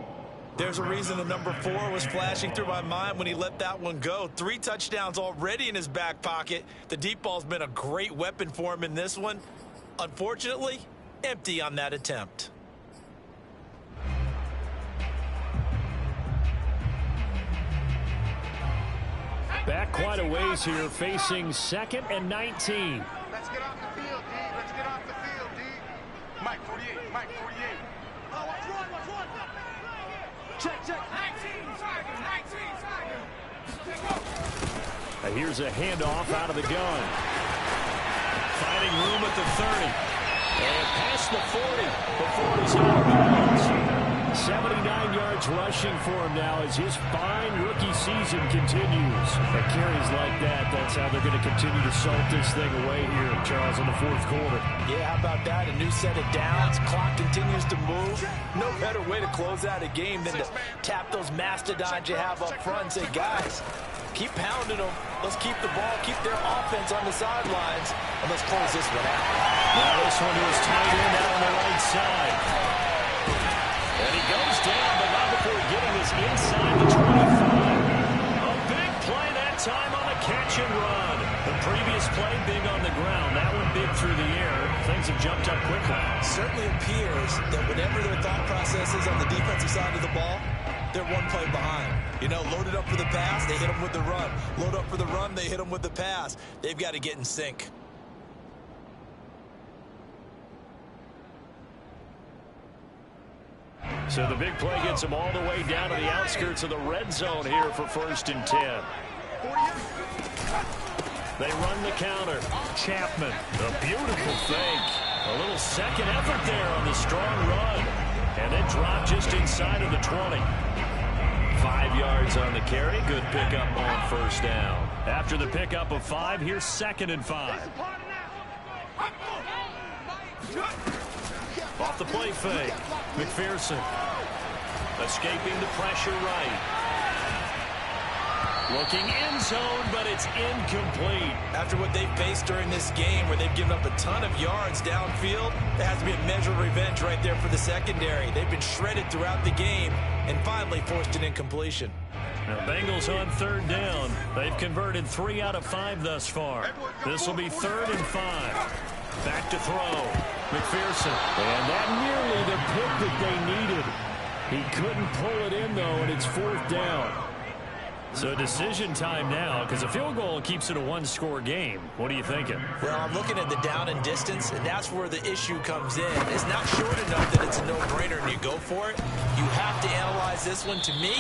Speaker 3: There's a reason the number 4 was flashing through my mind when he let that one go. 3 touchdowns already in his back pocket. The deep ball's been a great weapon for him in this one. Unfortunately, empty on that attempt.
Speaker 5: Back quite a ways here, facing 2nd and 19.
Speaker 6: Let's get off the field, D. Let's get off the field, D. Mike 48, Mike 48. Oh, watch one. Check. 19,
Speaker 5: Now here's a handoff out of the gun.
Speaker 1: Finding room at the 30. And past the 40 before he's out of bounds.
Speaker 5: 79 yards rushing for him now as his fine rookie season continues. At carries like that, that's how they're going to continue to salt this thing away here, Charles, in the 4th quarter.
Speaker 3: Yeah, how about that? A new set of downs. Clock continues to move. No better way to close out a game than to tap those mastodons you have up front and say, guys, keep pounding them. Let's keep the ball, keep their offense on the sidelines, and let's close this one out.
Speaker 1: Now this one to his tight end out on the right side. And he goes down, but not before getting this inside the 25. A big play that time on a catch and run. The previous play big on the ground. That one big through the air. Things have jumped up quickly.
Speaker 4: Certainly appears that whatever their thought process is on the defensive side of the ball, they're one play behind. You know, loaded up for the pass, they hit them with the run. Load up for the run, they hit them with the pass. They've got to get in sync.
Speaker 1: So the big play gets them all the way down to the outskirts of the red zone here for 1st and 10. They run the counter. Chapman, a beautiful fake. A little second effort there on the strong run. And it dropped just inside of the 20. 5 yards on the carry. Good pickup on first down. After the pickup of 5, here's 2nd and 5. Off the play fake. McPherson escaping the pressure right. Looking end zone, but it's incomplete.
Speaker 3: After what they've faced during this game where they've given up a ton of yards downfield, there has to be a measure of revenge right there for the secondary. They've been shredded throughout the game and finally forced an incompletion.
Speaker 1: Now Bengals on 3rd down. They've converted 3 out of 5 thus far. This will be 3rd and 5. Back to throw. McPherson.
Speaker 5: And that nearly the pick that they needed. He couldn't pull it in, though, and it's 4th down.
Speaker 1: So decision time now, because a field goal keeps it a one-score game. What are you thinking?
Speaker 4: Well, I'm looking at the down and distance, and that's where the issue comes in. It's not short enough that it's a no-brainer and you go for it. You have to analyze this one. To me,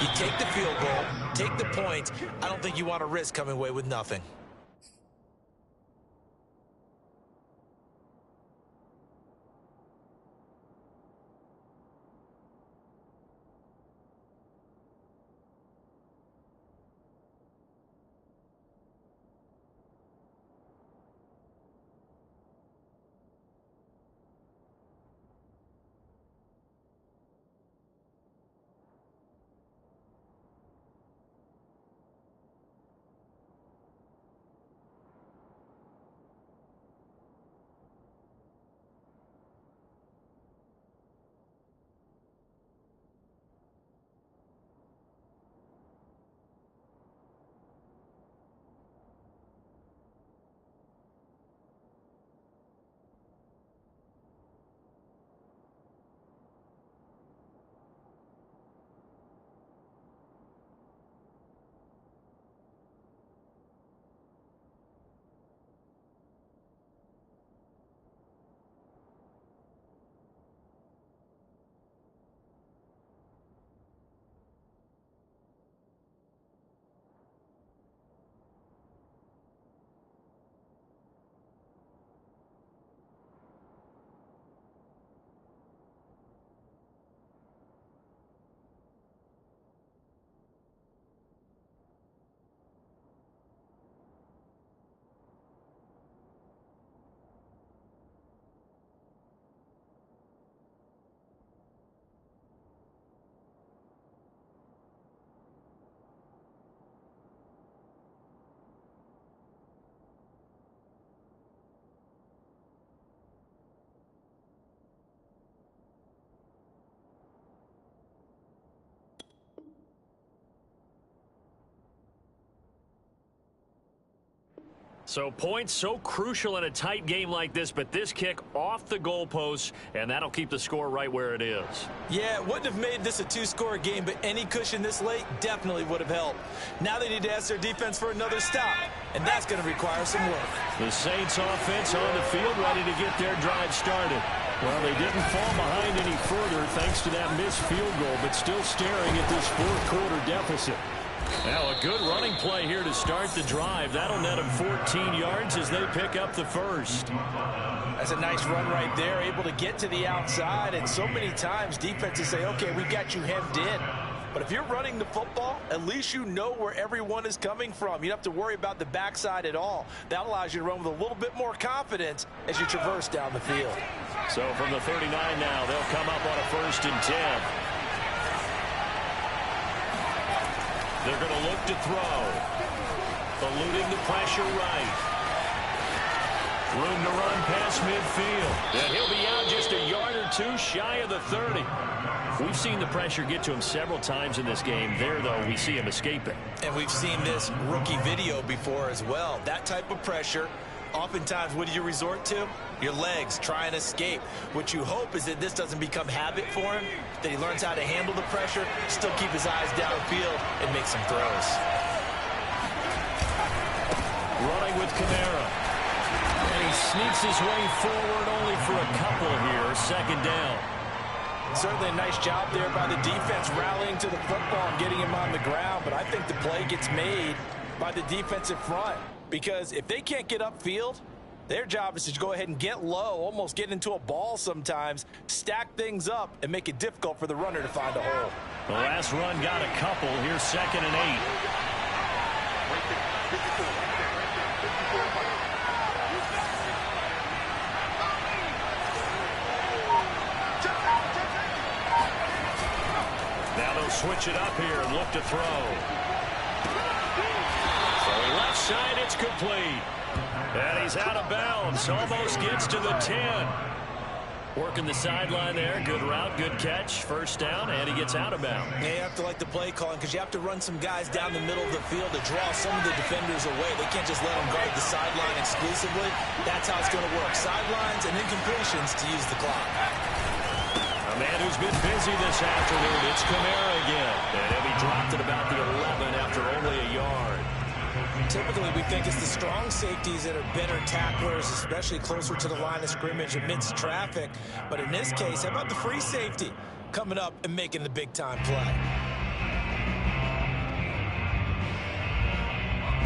Speaker 4: you take the field goal, take the points. I don't think you want to risk coming away with nothing.
Speaker 1: So points so crucial in a tight game like this, but this kick off the goalpost, and that'll keep the score right where it is.
Speaker 3: Yeah, it wouldn't have made this a two-score game, but any cushion this late definitely would have helped. Now they need to ask their defense for another stop, and that's going to require some work.
Speaker 1: The Saints offense on the field, ready to get their drive started. Well, they didn't fall behind any further thanks to that missed field goal, but still staring at this fourth-quarter deficit. Now a good running play here to start the drive. That'll net them 14 yards as they pick up the first.
Speaker 3: That's a nice run right there, able to get to the outside. And so many times defenses say, okay, we've got you hemmed in. But if you're running the football, at least you know where everyone is coming from. You don't have to worry about the backside at all. That allows you to run with a little bit more confidence as you traverse down the field.
Speaker 1: So from the 39 now, they'll come up on a 1st and 10. They're going to look to throw. Eluding the pressure right. Room to run past midfield. And he'll be out just a yard or two shy of the 30. We've seen the pressure get to him several times in this game. There, though, we see him escaping.
Speaker 3: And we've seen this rookie video before as well. That type of pressure, oftentimes, what do you resort to? Your legs, try and escape. What you hope is that this doesn't become habit for him, that he learns how to handle the pressure, still keep his eyes downfield, and make some throws.
Speaker 1: Running with Kamara. And he sneaks his way forward only for a couple here. 2nd down.
Speaker 3: Certainly a nice job there by the defense rallying to the football and getting him on the ground, but I think the play gets made by the defensive front, because if they can't get upfield, their job is to go ahead and get low, almost get into a ball sometimes, stack things up, and make it difficult for the runner to find a hole.
Speaker 1: The last run got a couple. Here's 2nd and 8. Now they'll switch it up here and look to throw. So left side, it's complete. And he's out of bounds. Almost gets to the 10. Working the sideline there. Good route, good catch. 1st down, and he gets out of bounds.
Speaker 3: Yeah, you have to like the play calling, because you have to run some guys down the middle of the field to draw some of the defenders away. They can't just let them guard the sideline exclusively. That's how it's going to work. Sidelines and incompletions to use the clock.
Speaker 1: A man who's been busy this afternoon. It's Kamara again. And he'll be dropped at about the 11 after only a yard.
Speaker 3: Typically, we think it's the strong safeties that are better tacklers, especially closer to the line of scrimmage amidst traffic. But in this case, how about the free safety coming up and making the big-time play?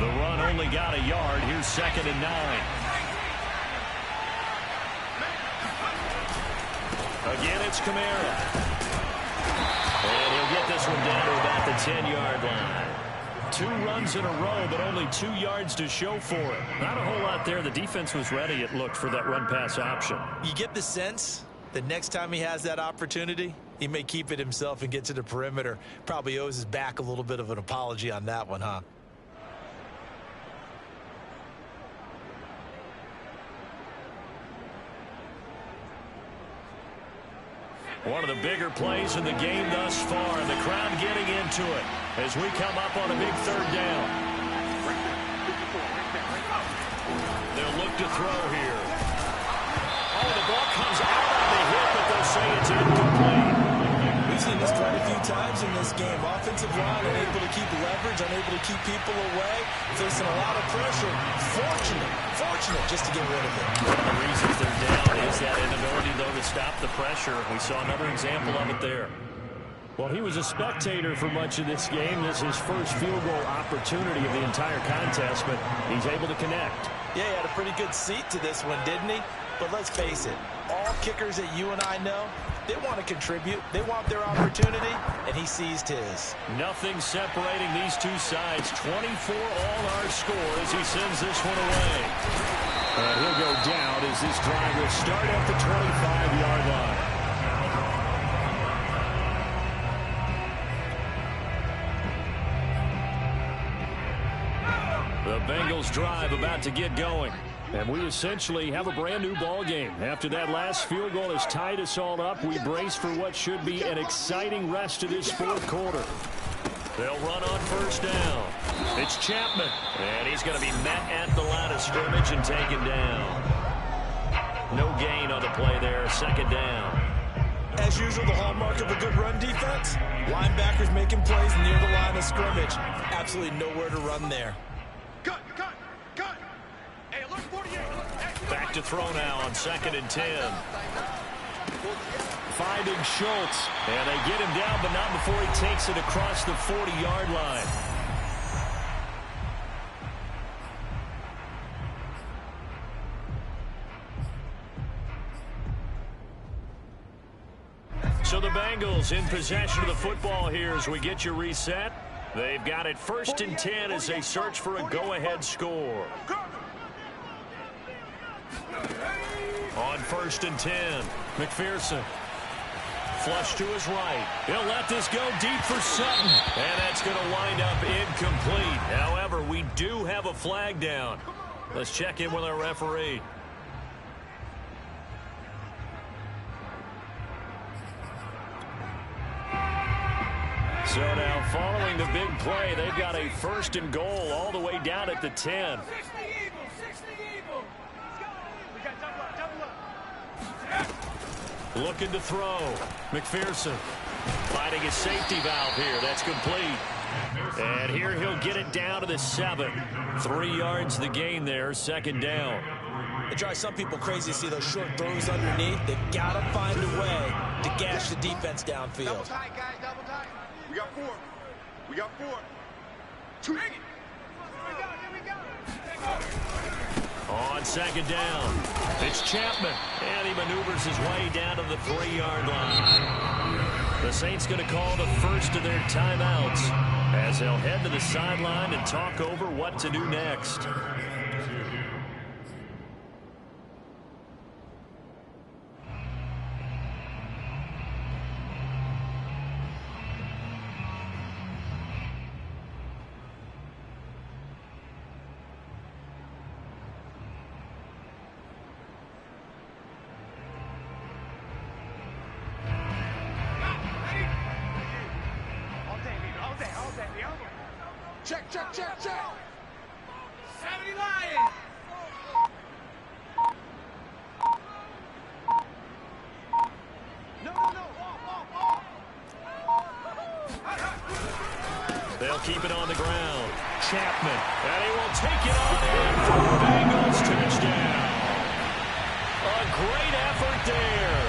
Speaker 1: The run only got a yard. Here's 2nd and 9. Again, it's Kamara. And he'll get this one down to about the 10-yard line. 2 runs in a row, but only 2 yards to show for it. Not a whole lot there. The defense was ready, it looked, for that run-pass option.
Speaker 3: You get the sense that next time he has that opportunity, he may keep it himself and get to the perimeter. Probably owes his back a little bit of an apology on that one, huh?
Speaker 1: One of the bigger plays in the game thus far, and the crowd getting into it as we come up on a big 3rd down. They'll look to throw here. Oh, the ball comes out on the hit, but they'll say it's incomplete.
Speaker 3: We've seen this quite a few times in this game. Offensive line unable to keep leverage, unable to keep people away, facing a lot of pressure. Fortunate just to get rid of it.
Speaker 1: One of the reasons they're down is that inability, though, to stop the pressure. We saw another example of it there.
Speaker 5: Well, he was a spectator for much of this game. This is his first field goal opportunity of the entire contest, but he's able to connect.
Speaker 3: Yeah, he had a pretty good seat to this one, didn't he? But let's face it, all kickers that you and I know, they want to contribute. They want their opportunity, and he seized his.
Speaker 1: Nothing separating these two sides. 24 all our score as he sends this one away.
Speaker 5: And he'll go down as this drive will start at the 25-yard line.
Speaker 1: The Bengals drive about to get going.
Speaker 5: And we essentially have a brand new ball game. After that last field goal has tied us all up, we brace for what should be an exciting rest of this 4th quarter.
Speaker 1: They'll run on first down. It's Chapman, and he's going to be met at the line of scrimmage and taken down. No gain on the play there, second down.
Speaker 3: As usual, the hallmark of a good run defense, linebackers making plays near the line of scrimmage. Absolutely nowhere to run there.
Speaker 6: Cut. Hey, look, 48.
Speaker 1: Back to throw now on 2nd and 10. Finding Schultz, and they get him down, but not before he takes it across the 40-yard line. So the Bengals in possession of the football here as we get you reset. They've got it 1st and 10 as they search for a go-ahead score. On 1st and 10, McPherson. Flush to his right. He'll let this go deep for Sutton. And that's going to wind up incomplete. However, we do have a flag down. Let's check in with our referee. So now following the big play, they've got a 1st and goal all the way down at the 10. Looking to throw. McPherson finding his safety valve here. That's complete. And here he'll get it down to the 7. 3 yards the gain there, 2nd down.
Speaker 3: It drives some people crazy to see those short throws underneath. They've got to find a way to gash the defense downfield.
Speaker 6: Double tight, guys, double tight. We got 4. 2. Here we go.
Speaker 1: On 2nd down, it's Chapman, and he maneuvers his way down to the 3-yard line. The Saints going to call the first of their timeouts as they'll head to the sideline and talk over what to do next.
Speaker 6: Check. 70 Lions. No.
Speaker 1: They'll keep it on the ground. Chapman, and he will take it on in for the Bengals touchdown. A great effort there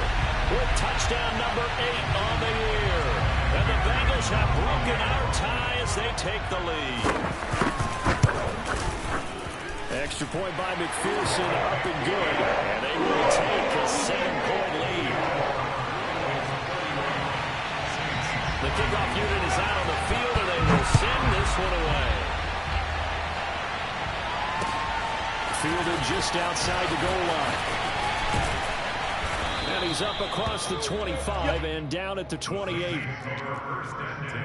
Speaker 1: with touchdown number 8 on the year. And the Bengals have broken our tie as they take the lead. Extra point by McPherson, up and good. And they will take a 7-point lead. The kickoff unit is out on the field, and they will send this one away. Fielded just outside the goal line. And he's up across the 25 and down at the 28.
Speaker 2: 1st and 10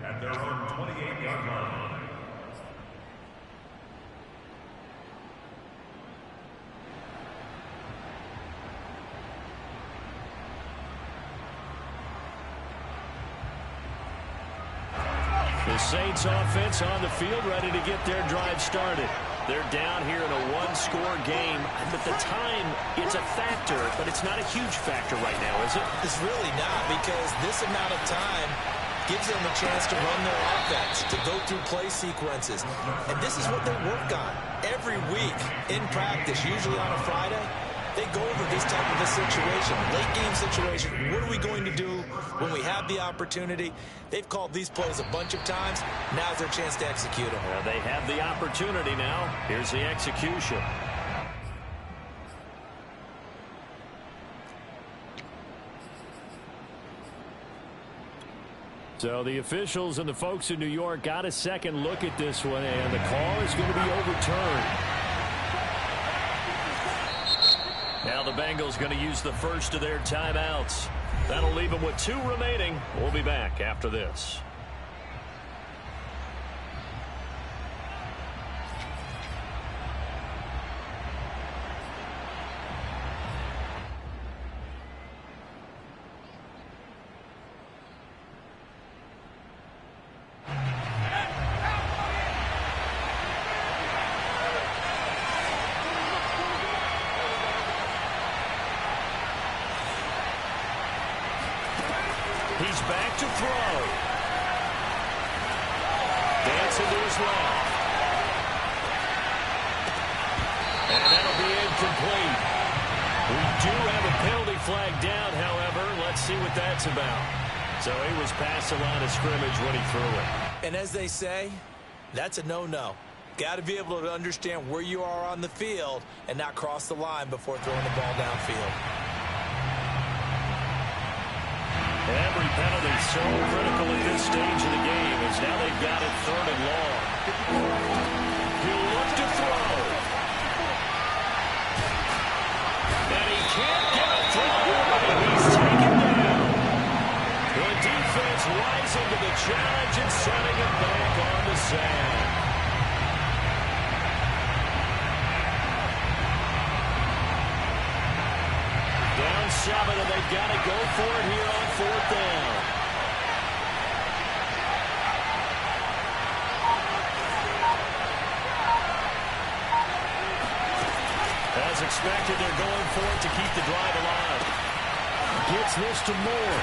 Speaker 2: at their own 28-yard line.
Speaker 1: The Saints offense on the field ready to get their drive started. They're down here in a 1-score game. But the time, it's a factor, but it's not a huge factor right now, is it?
Speaker 3: It's really not, because this amount of time gives them a chance to run their offense, to go through play sequences. And this is what they work on every week in practice, usually on a Friday. They go over this type of a situation, late game situation. What are we going to do when we have the opportunity? They've called these plays a bunch of times. Now's their chance to execute them.
Speaker 1: Well, they have the opportunity now. Here's the execution. So the officials and the folks in New York got a second look at this one, and the call is going to be overturned. Now the Bengals going to use the first of their timeouts. That'll leave them with 2 remaining. We'll be back after this. back to throw. Dancing to his left. And that'll be incomplete. We do have a penalty flag down, however. Let's see what that's about. So he was past the line of scrimmage when he threw it.
Speaker 4: And as they say, that's a no-no. Got to be able to understand where you are on the field and not cross the line before throwing the ball downfield.
Speaker 1: Every penalty so critical at this stage of the game as now they've got it 3rd and long. He'll look to throw. And he can't get a throw. He's taken down. The defense rising to the challenge and setting it back on the sand. Down 7, and they've got to go for it here on 4th down. As expected, they're going for it to keep the drive alive. Gets this to Moore.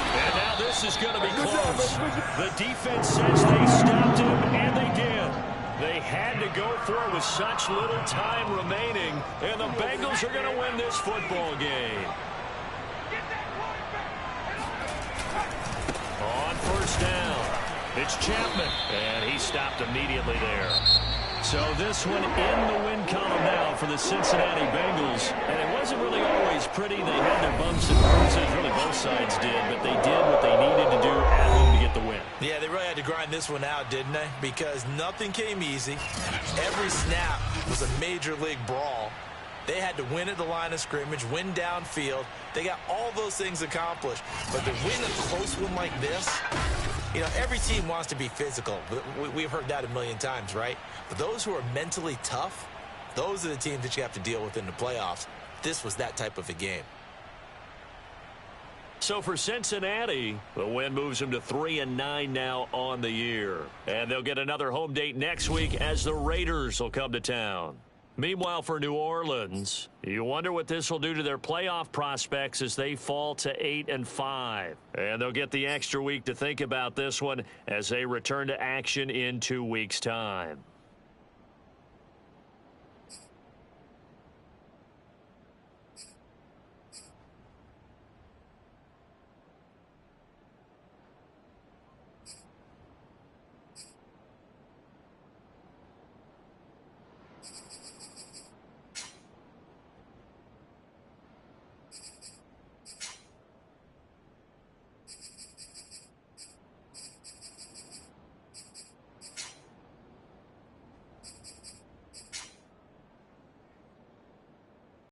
Speaker 1: And now this is going to be close. The defense says they stopped him, and they did. They had to go for it with such little time remaining, and the Bengals are going to win this football game. On 1st down, it's Chapman, and he stopped immediately there. So this one in the win column now for the Cincinnati Bengals. And it wasn't really always pretty. They had their bumps and bruises. Really both sides did. But they did what they needed to do at home to get the win.
Speaker 4: Yeah, they really had to grind this one out, didn't they? Because nothing came easy. Every snap was a major league brawl. They had to win at the line of scrimmage, win downfield. They got all those things accomplished. But to win a close one like this, you know, every team wants to be physical. We've heard that a million times, right? But those who are mentally tough, those are the teams that you have to deal with in the playoffs. This was that type of a game.
Speaker 1: So for Cincinnati, the win moves them to 3-9 now on the year. And they'll get another home date next week as the Raiders will come to town. Meanwhile, for New Orleans, you wonder what this will do to their playoff prospects as they fall to 8-5. And they'll get the extra week to think about this one as they return to action in 2 weeks' time.